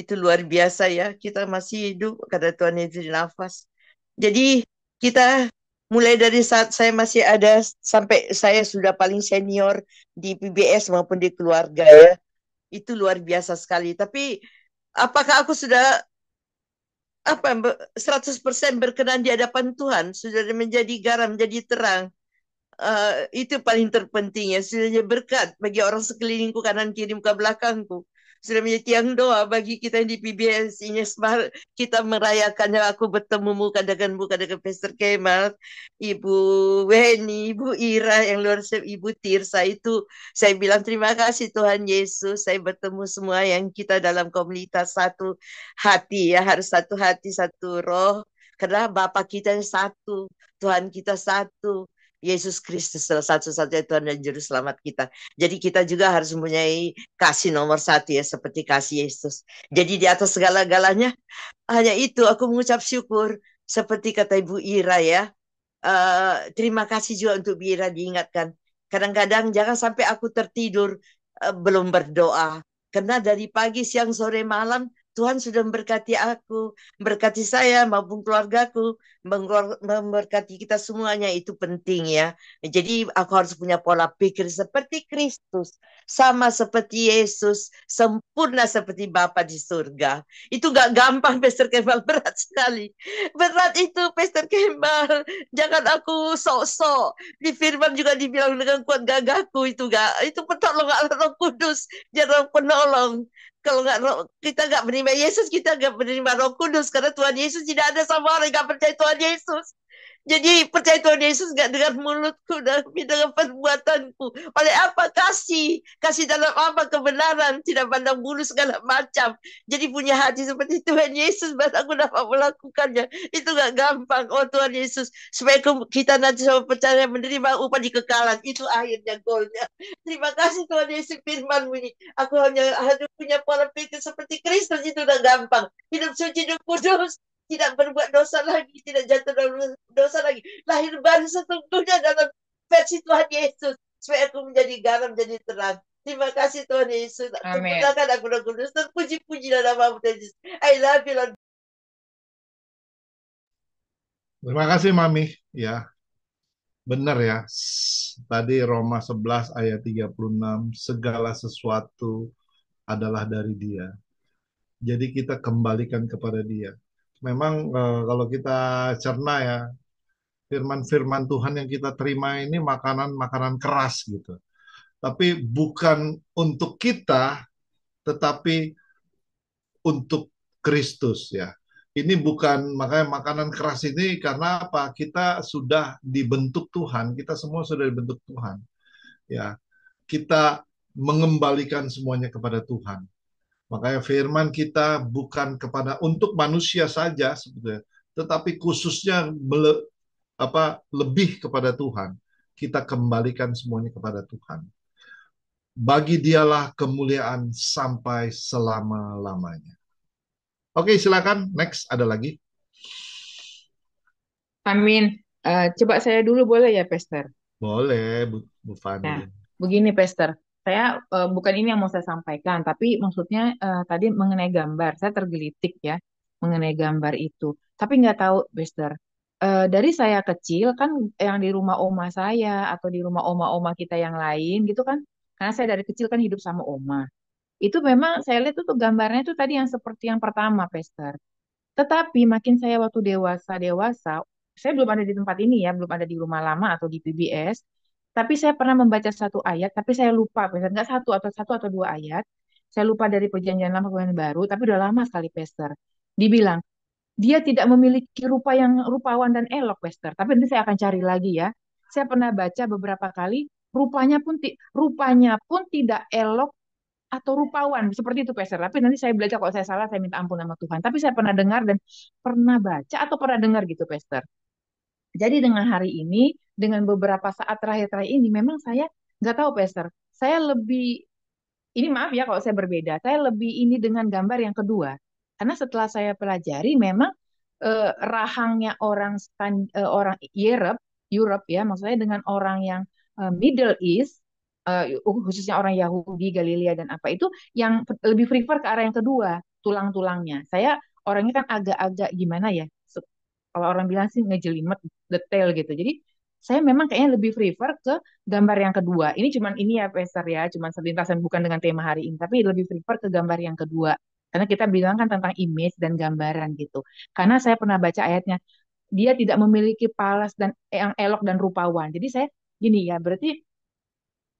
Itu luar biasa ya. Kita masih hidup karena Tuhan yang beri nafas. Jadi kita mulai dari saat saya masih ada sampai saya sudah paling senior di PBS maupun di keluarga ya. Itu luar biasa sekali. Tapi apakah aku sudah 100% berkenan di hadapan Tuhan, sudah menjadi garam, menjadi terang? Itu paling terpenting ya. Sudah berkat bagi orang sekelilingku, kanan kiri muka belakangku. Sudah menjadi tiang doa bagi kita yang di PBS ini. Kita merayakannya. Aku bertemu muka dengan Pastor Kemal, Ibu Weni, Ibu Ira yang luar biasa, Ibu Tirsa. Itu saya bilang terima kasih Tuhan Yesus. Saya bertemu semua yang kita dalam komunitas satu hati ya. Harus satu hati, satu roh. Karena Bapa kita yang satu, Tuhan kita satu. Yesus Kristus salah satu-satunya Tuhan dan Juru Selamat kita. Jadi kita juga harus mempunyai kasih nomor satu ya, seperti kasih Yesus. Jadi di atas segala-galanya, hanya itu aku mengucap syukur. Seperti kata Ibu Ira ya, terima kasih juga untuk Bu Ira diingatkan. Kadang-kadang jangan sampai aku tertidur belum berdoa. Karena dari pagi, siang, sore, malam, Tuhan sudah memberkati aku, memberkati saya maupun keluargaku, memberkati kita semuanya. Itu penting ya. Jadi aku harus punya pola pikir seperti Kristus, sama seperti Yesus, sempurna seperti Bapa di surga. Itu gak gampang, Pastor Kemal, berat sekali. Berat itu, Pastor Kemal. Jangan aku sok-sok. Di firman juga dibilang dengan kuat gagahku, itu pertolongan Roh Kudus, dia Roh penolong. Kalau kita nggak menerima Yesus, kita nggak menerima Roh Kudus, karena Tuhan Yesus tidak ada sama orang yang nggak percaya Tuhan Yesus. Jadi percaya Tuhan Yesus gak dengan mulutku, tapi dengan perbuatanku. Oleh apa? Kasih. Kasih dalam apa? Kebenaran. Tidak pandang bulu segala macam. Jadi punya hati seperti Tuhan Yesus, baru aku dapat melakukannya. Itu gak gampang. Oh Tuhan Yesus, supaya kita nanti sama percaya menerima upah di kekalan. Itu akhirnya goalnya. Terima kasih Tuhan Yesus, firman-Mu ini. Aku hanya punya pola pikir seperti Kristus, itu udah gampang. Hidup suci, hidup kudus. Tidak berbuat dosa lagi, tidak jatuh dalam dosa lagi. Lahir baru sesungguhnya dalam versi Tuhan Yesus. Supaya aku menjadi garam, jadi terang. Terima kasih Tuhan Yesus. Amin. Sempurnakan aku Roh Kudus. Terpuji-puji dalam nama Tuhan Yesus. I love you, Lord. Terima kasih Mami. Ya, benar ya. Tadi Roma 11 ayat 36, segala sesuatu adalah dari Dia. Jadi kita kembalikan kepada Dia. Memang kalau kita cerna ya, firman-firman Tuhan yang kita terima ini makanan-makanan keras gitu. Tapi bukan untuk kita, tetapi untuk Kristus ya. Ini bukan, makanya makanan keras ini karena apa? Kita sudah dibentuk Tuhan, kita semua sudah dibentuk Tuhan. Ya, kita mengembalikan semuanya kepada Tuhan. Makanya firman kita bukan kepada untuk manusia saja sebetulnya, tetapi khususnya lebih kepada Tuhan. Kita kembalikan semuanya kepada Tuhan. Bagi Dialah kemuliaan sampai selama-lamanya. Oke, silakan. Next, ada lagi. Amin. Coba saya dulu boleh ya, Pastor? Boleh, Bu Nah, Fani. begini, Pastor. Saya bukan ini yang mau saya sampaikan, tapi maksudnya tadi mengenai gambar, saya tergelitik ya mengenai gambar itu. Tapi nggak tahu, Pastor. Dari saya kecil kan yang di rumah oma saya atau di rumah oma-oma kita yang lain gitu kan, karena saya dari kecil kan hidup sama oma. Itu memang saya lihat tuh gambarnya tuh tadi yang seperti yang pertama, Pastor. Tetapi makin saya waktu dewasa, saya belum ada di tempat ini ya, belum ada di rumah lama atau di PBS. Tapi saya pernah membaca satu ayat, tapi saya lupa, Pastor. Nggak satu atau dua ayat. Saya lupa dari perjanjian lama ke perjanjian baru, tapi udah lama sekali, Pastor. Dibilang, dia tidak memiliki rupa yang rupawan dan elok, Pastor. Tapi nanti saya akan cari lagi ya. Saya pernah baca beberapa kali, rupanya pun tidak elok atau rupawan seperti itu Pastor. Tapi nanti saya belajar, kalau saya salah saya minta ampun sama Tuhan. Tapi saya pernah dengar dan pernah baca atau pernah dengar gitu Pastor. Jadi dengan hari ini, dengan beberapa saat terakhir-terakhir ini, memang saya nggak tahu Pastor. Saya lebih, ini maaf ya kalau saya berbeda, saya lebih ini dengan gambar yang kedua. Karena setelah saya pelajari, memang rahangnya orang Europe, Europe ya, maksudnya dengan orang yang Middle East, khususnya orang Yahudi, Galilea dan apa itu, yang lebih prefer ke arah yang kedua, tulang-tulangnya. Saya orangnya kan agak-agak gimana ya, kalau orang bilang sih ngejelimet, detail gitu. Jadi saya memang kayaknya lebih prefer ke gambar yang kedua. Ini cuman ini ya, Pastor ya, cuman selintasan bukan dengan tema hari ini, tapi lebih prefer ke gambar yang kedua. Karena kita bilang kan tentang image dan gambaran gitu. Karena saya pernah baca ayatnya, dia tidak memiliki palas dan yang elok dan rupawan. Jadi saya gini ya, berarti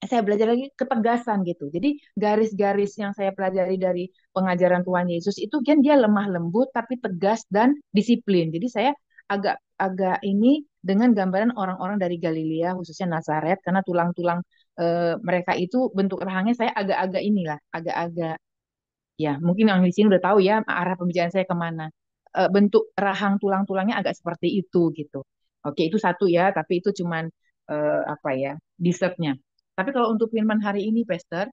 saya belajar lagi ketegasan gitu. Jadi garis-garis yang saya pelajari dari pengajaran Tuhan Yesus itu kan dia lemah lembut tapi tegas dan disiplin. Jadi saya agak agak ini dengan gambaran orang-orang dari Galilea khususnya Nazaret karena tulang-tulang mereka itu bentuk rahangnya saya agak-agak inilah, agak-agak ya mungkin yang di sini udah tahu ya arah pembicaraan saya kemana. Bentuk rahang tulang-tulangnya agak seperti itu gitu. Oke, itu satu ya, tapi itu cuman apa ya, dessertnya. Tapi kalau untuk firman hari ini, Pastor,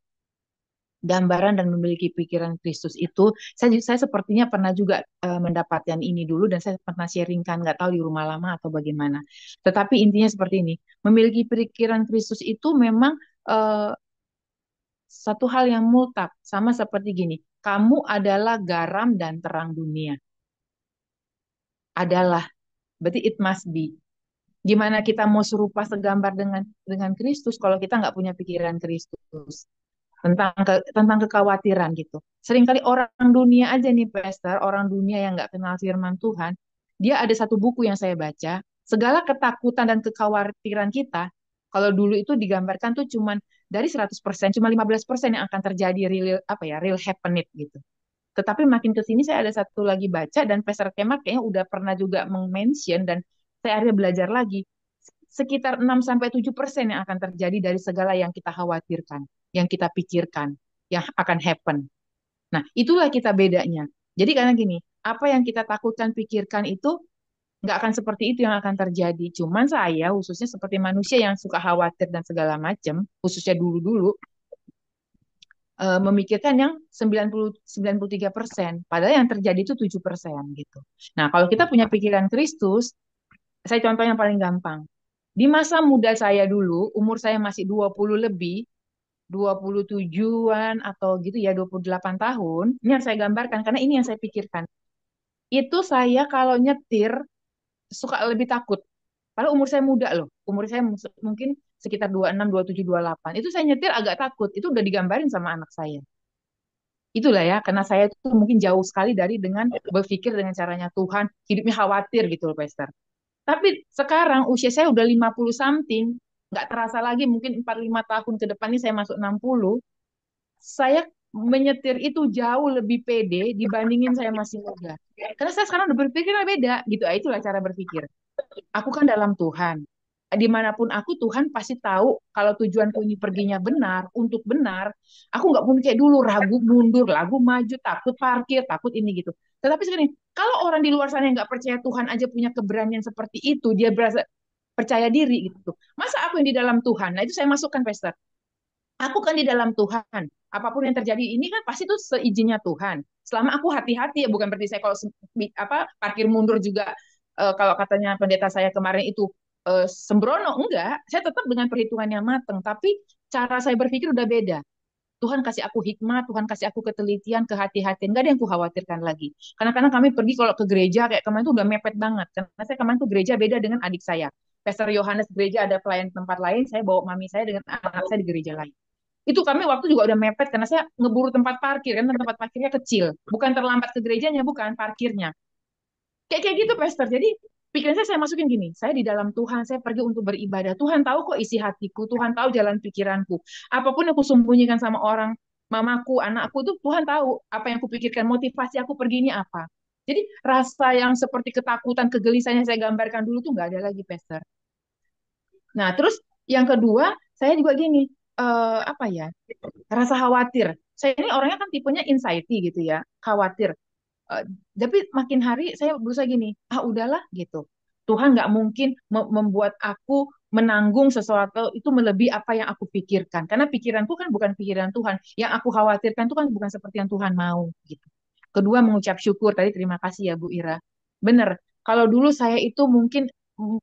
gambaran dan memiliki pikiran Kristus itu, saya sepertinya pernah juga mendapatkan ini dulu dan saya pernah sharingkan, nggak tahu di rumah lama atau bagaimana. Tetapi intinya seperti ini, memiliki pikiran Kristus itu memang eh, satu hal yang mutlak, sama seperti gini, kamu adalah garam dan terang dunia. Adalah, berarti it must be. Gimana kita mau serupa segambar dengan Kristus kalau kita nggak punya pikiran Kristus tentang kekhawatiran gitu. Seringkali orang dunia aja nih, Pastor, orang dunia yang nggak kenal firman Tuhan, dia ada satu buku yang saya baca, segala ketakutan dan kekhawatiran kita, kalau dulu itu digambarkan tuh cuman dari 100%, cuma 15% yang akan terjadi real apa ya, real happen it gitu. Tetapi makin ke sini saya ada satu lagi baca dan Pastor Kemat kayaknya udah pernah juga mention dan saya akhirnya belajar lagi. Sekitar 6-7% yang akan terjadi dari segala yang kita khawatirkan, yang kita pikirkan, yang akan happen. Nah, itulah kita bedanya. Jadi karena gini, apa yang kita takutkan, pikirkan itu nggak akan seperti itu yang akan terjadi. Cuman saya, khususnya seperti manusia yang suka khawatir dan segala macam, khususnya dulu-dulu, memikirkan yang 93%, padahal yang terjadi itu 7% gitu. Nah, kalau kita punya pikiran Kristus, saya contoh yang paling gampang. Di masa muda saya dulu, umur saya masih 20 lebih, 27-an atau gitu ya, 28 tahun. Ini yang saya gambarkan karena ini yang saya pikirkan. Itu saya kalau nyetir suka lebih takut. Padahal umur saya muda loh. Umur saya mungkin sekitar 26, 27, 28. Itu saya nyetir agak takut. Itu udah digambarin sama anak saya. Itulah ya, karena saya tuh mungkin jauh sekali dari dengan berpikir dengan caranya Tuhan, hidupnya khawatir gitu loh, Pastor. Tapi sekarang usia saya udah 50 something, nggak terasa lagi mungkin 45 tahun ke depan ini saya masuk 60, saya menyetir itu jauh lebih pede dibandingin saya masih muda. Karena saya sekarang udah berpikir beda gitu. Itulah cara berpikir. Aku kan dalam Tuhan. Dimanapun aku, Tuhan pasti tahu kalau tujuanku ini perginya benar, untuk benar. Aku nggak mungkin kayak dulu, ragu mundur, lagu maju, takut parkir, takut ini gitu. Tetapi sekarang, kalau orang di luar sana yang nggak percaya Tuhan aja punya keberanian seperti itu, dia berasa percaya diri gitu. Masa aku yang di dalam Tuhan? Nah itu saya masukkan, Pastor. Aku kan di dalam Tuhan. Apapun yang terjadi ini kan pasti itu seizinnya Tuhan. Selama aku hati-hati ya, bukan berarti saya kalau parkir mundur juga kalau katanya pendeta saya kemarin itu sembrono, enggak. Saya tetap dengan perhitungan yang matang, tapi cara saya berpikir udah beda. Tuhan kasih aku hikmat, Tuhan kasih aku ketelitian, kehati-hatian, enggak ada yang aku khawatirkan lagi. Karena kadang kami pergi kalau ke gereja kayak kemarin itu udah mepet banget. Karena saya kemarin tuh gereja beda dengan adik saya. Pastor Yohanes gereja ada pelayan tempat lain, saya bawa mami saya dengan anak saya di gereja lain. Itu kami waktu juga udah mepet karena saya ngeburu tempat parkir kan tempat parkirnya kecil. Bukan terlambat ke gerejanya, bukan parkirnya. Kayak gitu, Pastor. Jadi pikiran saya masukin gini, saya di dalam Tuhan, saya pergi untuk beribadah. Tuhan tahu kok isi hatiku, Tuhan tahu jalan pikiranku. Apapun yang aku sembunyikan sama orang, mamaku, anakku itu Tuhan tahu apa yang aku pikirkan, motivasi aku pergi ini apa. Jadi rasa yang seperti ketakutan, kegelisahan yang saya gambarkan dulu tuh nggak ada lagi, Pastor. Nah, terus yang kedua, saya juga gini, apa ya, rasa khawatir. Saya ini orangnya kan tipenya anxiety gitu ya, khawatir. Eh, tapi makin hari saya berusaha gini, udahlah gitu. Tuhan nggak mungkin membuat aku menanggung sesuatu itu melebihi apa yang aku pikirkan. Karena pikiranku kan bukan pikiran Tuhan. Yang aku khawatirkan itu kan bukan seperti yang Tuhan mau gitu. Kedua, mengucap syukur. Tadi terima kasih ya Bu Ira. Bener, kalau dulu saya itu mungkin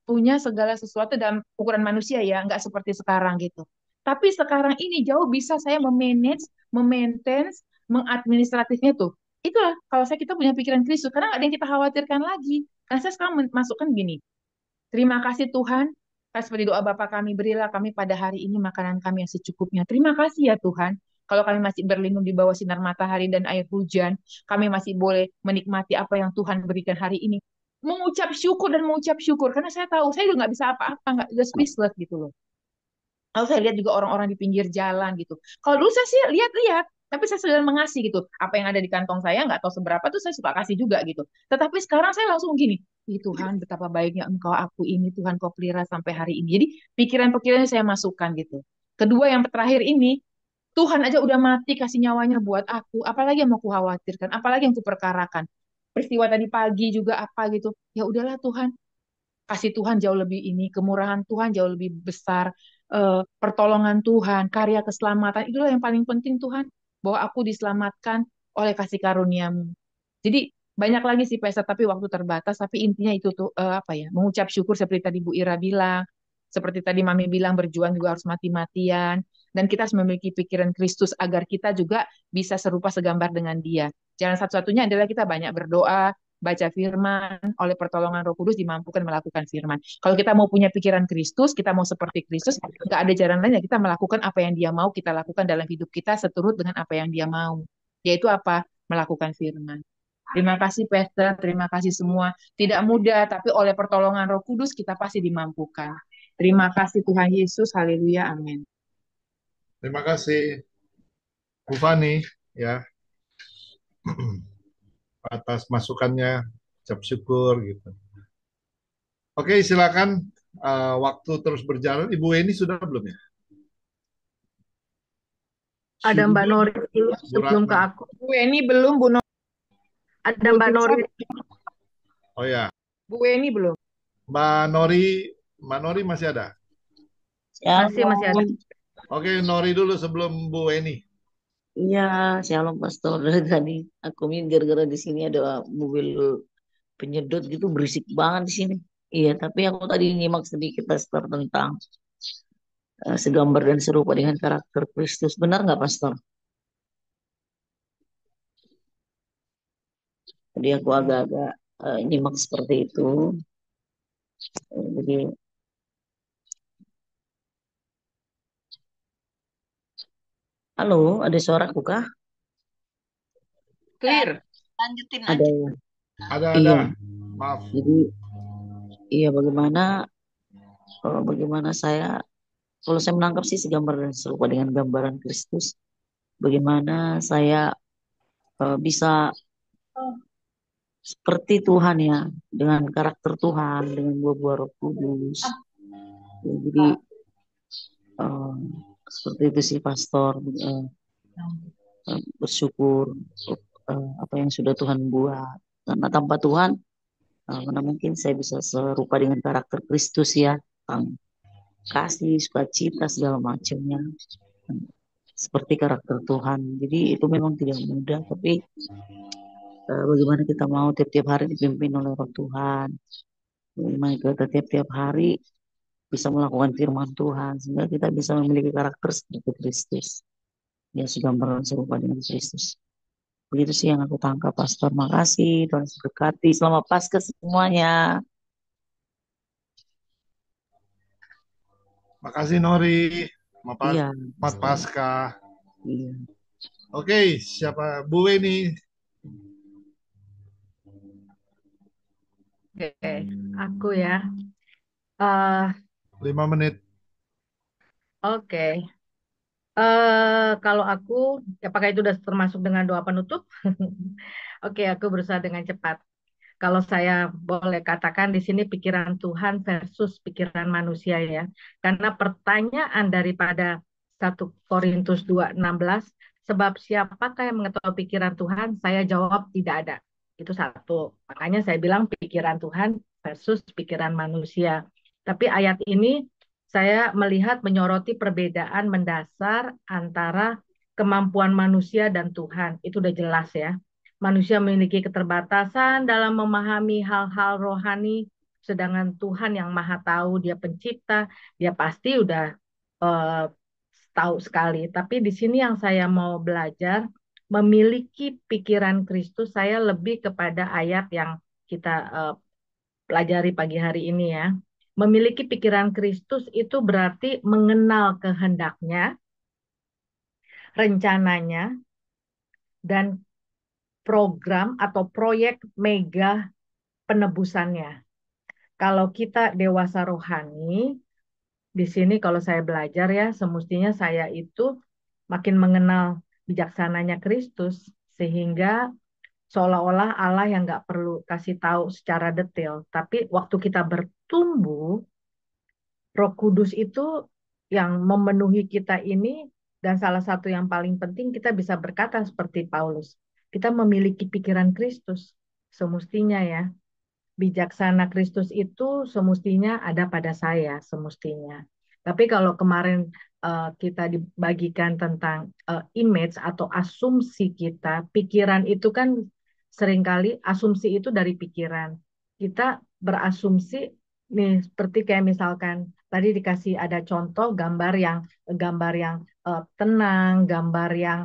punya segala sesuatu dalam ukuran manusia ya, nggak seperti sekarang gitu. Tapi sekarang ini jauh bisa saya memanage, memaintain, mengadministratifnya tuh. Itulah kalau saya kita punya pikiran Kristus, karena nggak ada yang kita khawatirkan lagi. Karena saya sekarang masukkan gini, terima kasih Tuhan, seperti doa Bapa kami, berilah kami pada hari ini makanan kami yang secukupnya. Terima kasih ya Tuhan. Kalau kami masih berlindung di bawah sinar matahari dan air hujan, kami masih boleh menikmati apa yang Tuhan berikan hari ini. Mengucap syukur dan mengucap syukur. Karena saya tahu, saya udah nggak bisa apa-apa, nggak udah speechless gitu loh. Kalau saya lihat juga orang-orang di pinggir jalan gitu. Kalau dulu saya sih lihat-lihat, tapi saya sedang mengasih gitu. Apa yang ada di kantong saya nggak tahu seberapa tuh saya suka kasih juga gitu. Tetapi sekarang saya langsung gini, ih Tuhan betapa baiknya Engkau aku ini, Tuhan Kau pelihara sampai hari ini. Jadi pikiran-pikirannya saya masukkan gitu. Kedua yang terakhir ini, Tuhan aja udah mati kasih nyawanya buat aku, apalagi yang mau ku khawatirkan, apalagi yang ku perkarakan. Peristiwa tadi pagi juga apa gitu. Ya udahlah Tuhan, kasih Tuhan jauh lebih ini, kemurahan Tuhan jauh lebih besar, pertolongan Tuhan, karya keselamatan, itulah yang paling penting Tuhan, bahwa aku diselamatkan oleh kasih karuniamu. Jadi banyak lagi sih Pesta, tapi waktu terbatas, tapi intinya itu tuh apa ya, mengucap syukur seperti tadi Bu Ira bilang, seperti tadi Mami bilang, berjuang juga harus mati-matian, dan kita harus memiliki pikiran Kristus agar kita juga bisa serupa segambar dengan Dia. Jalan satu-satunya adalah kita banyak berdoa, baca firman, oleh pertolongan Roh Kudus dimampukan melakukan firman. Kalau kita mau punya pikiran Kristus, kita mau seperti Kristus, nggak ada jalan lain ya kita melakukan apa yang Dia mau kita lakukan dalam hidup kita seturut dengan apa yang Dia mau. Yaitu apa? Melakukan firman. Terima kasih Pastor, terima kasih semua. Tidak mudah, tapi oleh pertolongan Roh Kudus kita pasti dimampukan. Terima kasih Tuhan Yesus, haleluya, amin. Terima kasih Bu Fani ya atas masukannya, ucap syukur gitu. Oke, silakan. Waktu terus berjalan. Ibu Weni sudah belum ya? Ada Mbak Sudah, Nori Bu sebelum ke Ratna. aku. Bu Weni belum, Bu Ada Mbak Nori. Oh ya, Bu Weni belum. Mbak Nori masih ada? Masih ada. Oke, Nori dulu sebelum Bu Weni. Iya, shalom pastor. Dari tadi aku gara-gara di sini ada mobil penyedot gitu berisik banget di sini. Iya, tapi aku tadi nyimak sedikit pastor tentang segambar dan serupa dengan karakter Kristus. Benar nggak pastor? Jadi aku agak-agak nyimak seperti itu. Jadi halo, ada suaraku kah? Clear. Lanjutin Ada aja. ya. Ada. Iya. Maaf. Jadi iya bagaimana saya kalau saya menangkap sih segambar dan serupa dengan gambaran Kristus. Bagaimana saya bisa seperti Tuhan ya, dengan karakter Tuhan, dengan buah-buah Roh Kudus. Ya, jadi eh, seperti itu sih pastor, bersyukur apa yang sudah Tuhan buat. Karena tanpa Tuhan, mana mungkin saya bisa serupa dengan karakter Kristus ya, tentang kasih, sukacita segala macamnya, seperti karakter Tuhan. Jadi itu memang tidak mudah, tapi bagaimana kita mau tiap-tiap hari dipimpin oleh Roh Tuhan. Bagaimana kita tiap-tiap hari bisa melakukan firman Tuhan sehingga kita bisa memiliki karakter seperti Kristus. Ya segambaran serupa dengan Kristus. Begitu sih yang aku tangkap, Pastor. Makasih, Tuhan berkati. Selamat Paskah semuanya. Makasih Nori. Iya. Selamat Paskah. Iya. Oke, siapa? Bu Weni. Oke, aku ya. Eh, 5 menit. Oke. Kalau aku, apakah itu sudah termasuk dengan doa penutup? Oke, aku berusaha dengan cepat. Kalau saya boleh katakan di sini pikiran Tuhan versus pikiran manusia ya. Karena pertanyaan daripada 1 Korintus 2:16, sebab siapakah yang mengetahui pikiran Tuhan? Saya jawab tidak ada. Itu satu. Makanya saya bilang pikiran Tuhan versus pikiran manusia. Tapi ayat ini saya melihat menyoroti perbedaan mendasar antara kemampuan manusia dan Tuhan. Itu udah jelas ya. Manusia memiliki keterbatasan dalam memahami hal-hal rohani, sedangkan Tuhan yang Maha Tahu, Dia Pencipta, Dia pasti udah eh, tahu sekali. Tapi di sini yang saya mau belajar, memiliki pikiran Kristus, saya lebih kepada ayat yang kita pelajari pagi hari ini ya. Memiliki pikiran Kristus itu berarti mengenal kehendaknya, rencananya, dan program atau proyek mega penebusannya. Kalau kita dewasa rohani, di sini kalau saya belajar ya, semestinya saya itu makin mengenal bijaksananya Kristus, sehingga seolah-olah Allah yang nggak perlu kasih tahu secara detail. Tapi waktu kita bertumbuh, Roh Kudus itu yang memenuhi kita ini, dan salah satu yang paling penting kita bisa berkata seperti Paulus, kita memiliki pikiran Kristus, semestinya ya. Bijaksana Kristus itu semestinya ada pada saya, semestinya. Tapi kalau kemarin kita dibagikan tentang image atau asumsi kita, pikiran itu kan seringkali asumsi itu dari pikiran. Kita berasumsi nih seperti kayak misalkan tadi dikasih ada contoh gambar yang tenang, gambar yang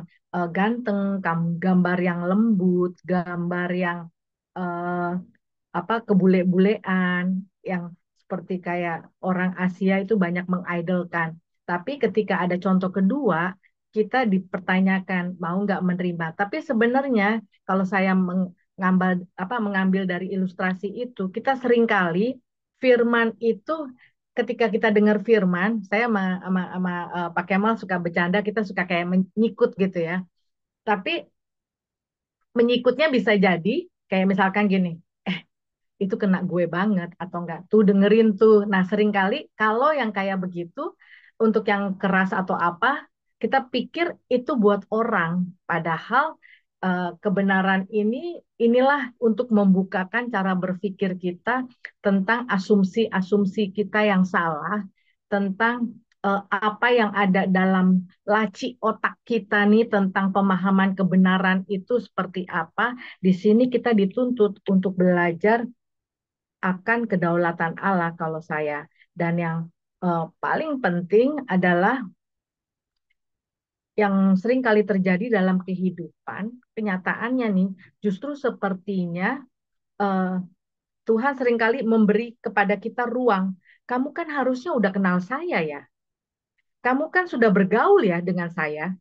ganteng, gambar yang lembut, gambar yang eh, apa kebule-bulean yang seperti kayak orang Asia itu banyak mengidolkan. Tapi ketika ada contoh kedua, kita dipertanyakan mau nggak menerima. Tapi sebenarnya kalau saya mengambil dari ilustrasi itu, kita seringkali firman itu ketika kita dengar firman, saya sama Pak Kemal suka bercanda, kita suka kayak menyikut gitu ya. Tapi menyikutnya bisa jadi kayak misalkan gini, itu kena gue banget atau enggak tuh dengerin tuh. Nah, seringkali kalau yang kayak begitu untuk yang keras atau apa, kita pikir itu buat orang, padahal kebenaran inilah untuk membukakan cara berpikir kita tentang asumsi-asumsi kita yang salah tentang apa yang ada dalam laci otak kita nih tentang pemahaman kebenaran itu seperti apa. Di sini kita dituntut untuk belajar akan kedaulatan Allah kalau saya. Dan yang paling penting adalah yang sering kali terjadi dalam kehidupan, kenyataannya nih, justru sepertinya eh, Tuhan seringkali memberi kepada kita ruang. Kamu kan harusnya udah kenal saya ya. Kamu kan sudah bergaul ya dengan saya.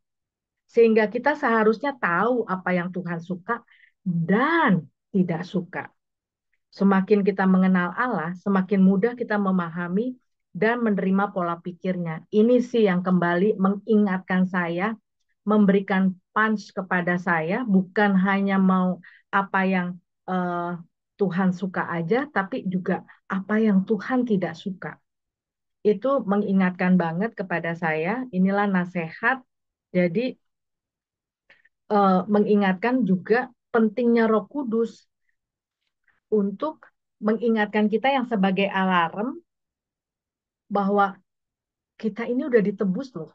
Sehingga kita seharusnya tahu apa yang Tuhan suka dan tidak suka. Semakin kita mengenal Allah, semakin mudah kita memahami dan menerima pola pikirnya. Ini sih yang kembali mengingatkan saya, memberikan punch kepada saya, bukan hanya mau apa yang Tuhan suka aja, tapi juga apa yang Tuhan tidak suka. Itu mengingatkan banget kepada saya, inilah nasihat. Jadi mengingatkan juga pentingnya Roh Kudus untuk mengingatkan kita yang sebagai alarm bahwa kita ini udah ditebus loh.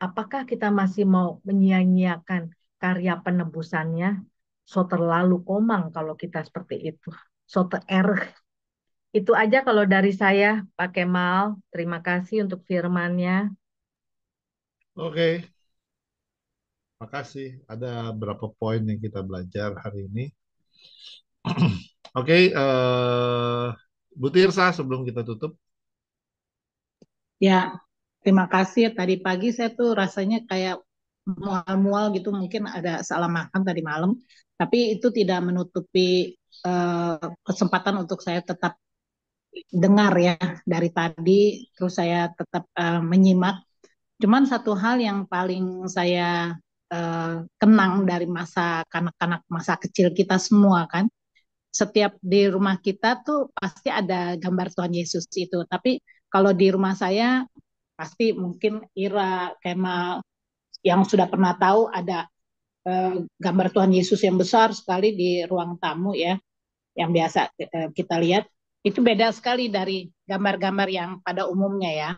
Apakah kita masih mau menyia-nyiakan karya penebusannya? So terlalu komang kalau kita seperti itu. So terereh. Itu aja kalau dari saya, Pak Kemal. Terima kasih untuk firmannya. Oke, makasih. Ada berapa poin yang kita belajar hari ini. Oke, Bu Tirsa sebelum kita tutup. Ya, terima kasih. Tadi pagi saya tuh rasanya kayak mual-mual gitu, mungkin ada salah makan tadi malam. Tapi itu tidak menutupi kesempatan untuk saya tetap dengar ya dari tadi, terus saya tetap menyimak. Cuman satu hal yang paling saya kenang dari masa kanak-kanak, masa kecil kita semua kan, setiap di rumah kita tuh pasti ada gambar Tuhan Yesus itu. Tapi kalau di rumah saya Pasti mungkin Ira, Kemal yang sudah pernah tahu ada gambar Tuhan Yesus yang besar sekali di ruang tamu ya, yang biasa kita lihat. Itu beda sekali dari gambar-gambar yang pada umumnya ya.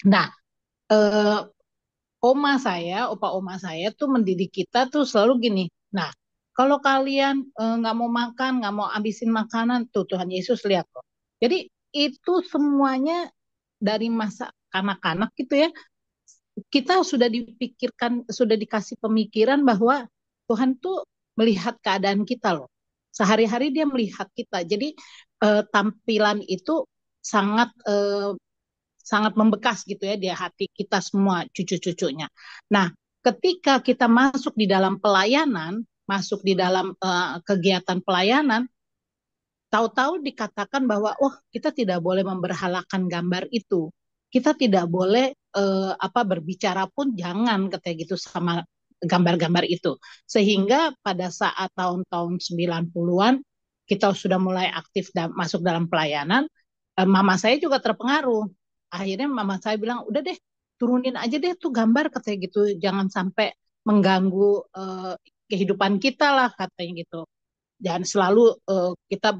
Nah, eh, opa oma saya tuh mendidik kita tuh selalu gini. Nah, kalau kalian nggak mau makan, nggak mau habisin makanan, tuh Tuhan Yesus lihat kok. Jadi itu semuanya dari masa kanak-kanak gitu ya. Kita sudah dipikirkan, sudah dikasih pemikiran bahwa Tuhan tuh melihat keadaan kita loh. Sehari-hari dia melihat kita. Jadi tampilan itu sangat sangat membekas gitu ya di hati kita semua cucu-cucunya. Nah, ketika kita masuk di dalam pelayanan, masuk di dalam kegiatan pelayanan, tahu-tahu dikatakan bahwa oh kita tidak boleh memberhalakan gambar itu. Kita tidak boleh berbicara pun jangan katanya gitu sama gambar-gambar itu. Sehingga pada saat tahun-tahun 90-an kita sudah mulai aktif masuk dalam pelayanan, mama saya juga terpengaruh. Akhirnya mama saya bilang, udah deh turunin aja deh tuh gambar katanya gitu. Jangan sampai mengganggu kehidupan kita lah katanya gitu. Dan selalu kita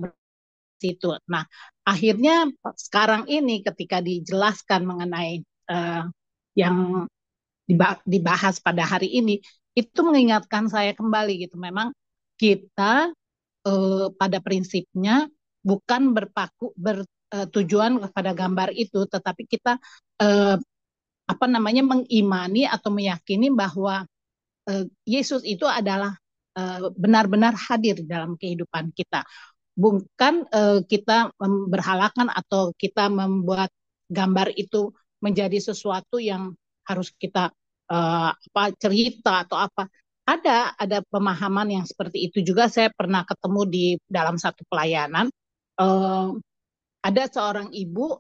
situ. Nah, akhirnya sekarang ini ketika dijelaskan mengenai yang dibahas pada hari ini, itu mengingatkan saya kembali gitu. Memang kita pada prinsipnya bukan bertujuan kepada gambar itu, tetapi kita eh, mengimani atau meyakini bahwa Yesus itu adalah benar-benar hadir dalam kehidupan kita. Bukan kita berhalakan atau kita membuat gambar itu menjadi sesuatu yang harus kita cerita atau apa. Ada pemahaman yang seperti itu juga. Saya pernah ketemu di dalam satu pelayanan. Ada seorang ibu,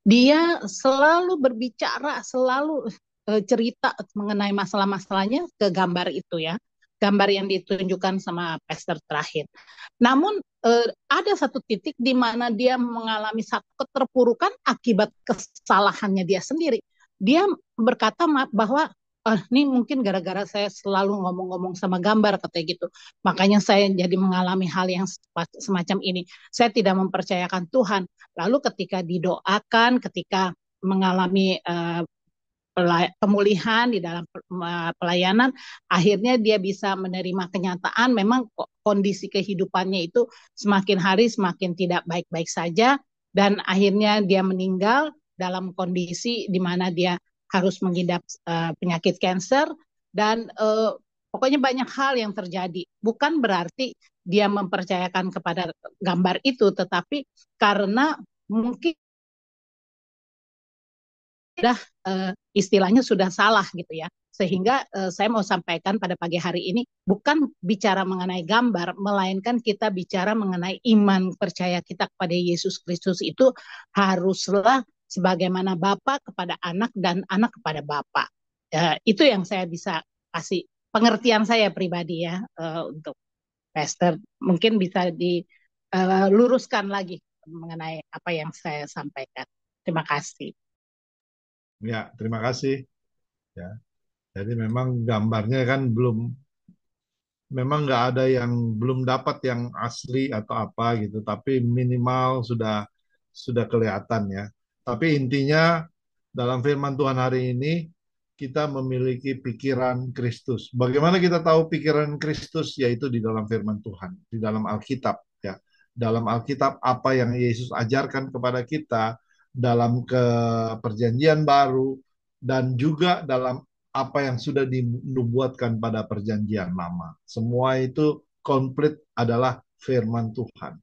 dia selalu berbicara, selalu cerita mengenai masalah-masalahnya ke gambar itu ya. Gambar yang ditunjukkan sama pastor terakhir. Namun ada satu titik di mana dia mengalami satu keterpurukan akibat kesalahannya dia sendiri. Dia berkata bahwa ini mungkin gara-gara saya selalu ngomong-ngomong sama gambar katanya gitu. Makanya saya jadi mengalami hal yang semacam ini. Saya tidak mempercayakan Tuhan. Lalu ketika didoakan, ketika mengalami pemulihan di dalam pelayanan, akhirnya dia bisa menerima kenyataan memang kondisi kehidupannya itu semakin hari semakin tidak baik-baik saja, dan akhirnya dia meninggal dalam kondisi di mana dia harus mengidap penyakit kanker, dan pokoknya banyak hal yang terjadi. Bukan berarti dia mempercayakan kepada gambar itu, tetapi karena mungkin sudah istilahnya sudah salah gitu ya. Sehingga saya mau sampaikan pada pagi hari ini bukan bicara mengenai gambar, melainkan kita bicara mengenai iman percaya kita kepada Yesus Kristus itu haruslah sebagaimana Bapa kepada anak dan anak kepada Bapa. Itu yang saya bisa kasih pengertian saya pribadi ya untuk Pastor. Mungkin bisa diluruskan lagi mengenai apa yang saya sampaikan. Terima kasih. Ya, terima kasih. Ya, jadi memang gambarnya kan memang nggak ada yang belum dapat yang asli atau apa gitu, tapi minimal sudah kelihatan ya. Tapi intinya dalam firman Tuhan hari ini kita memiliki pikiran Kristus. Bagaimana kita tahu pikiran Kristus? Yaitu di dalam firman Tuhan, di dalam Alkitab ya. Dalam Alkitab apa yang Yesus ajarkan kepada kita dalam perjanjian baru dan juga dalam apa yang sudah dinubuatkan pada perjanjian lama. Semua itu komplit adalah firman Tuhan.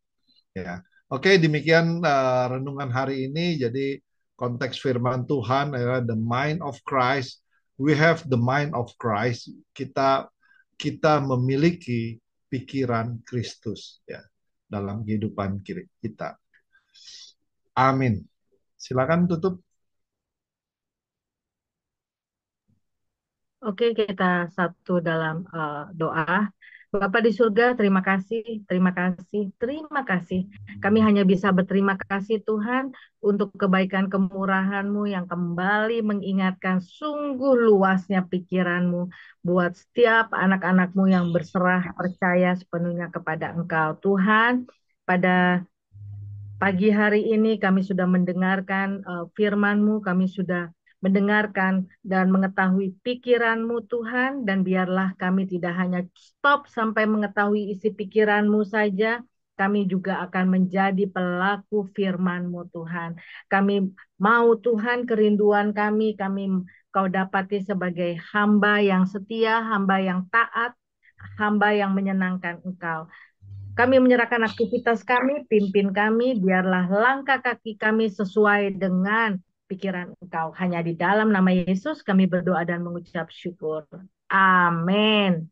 Ya. Oke, demikian renungan hari ini. Jadi konteks firman Tuhan adalah the mind of Christ. We have the mind of Christ. Kita memiliki pikiran Kristus ya dalam kehidupan kita. Amin. Silakan tutup. Oke, kita satu dalam doa. Bapak di surga, terima kasih, terima kasih, terima kasih. Kami hanya bisa berterima kasih Tuhan untuk kebaikan kemurahan-Mu yang kembali mengingatkan sungguh luasnya pikiran-Mu buat setiap anak-anak-Mu yang berserah percaya sepenuhnya kepada Engkau. Tuhan, pada pagi hari ini kami sudah mendengarkan firman-Mu, kami sudah mendengarkan dan mengetahui pikiran-Mu Tuhan, dan biarlah kami tidak hanya stop sampai mengetahui isi pikiran-Mu saja, kami juga akan menjadi pelaku firman-Mu Tuhan. Kami mau Tuhan kerinduan kami Kau dapati sebagai hamba yang setia, hamba yang taat, hamba yang menyenangkan Engkau. Kami menyerahkan aktivitas kami, pimpin kami, biarlah langkah kaki kami sesuai dengan pikiran Engkau. Hanya di dalam nama Yesus kami berdoa dan mengucap syukur. Amin.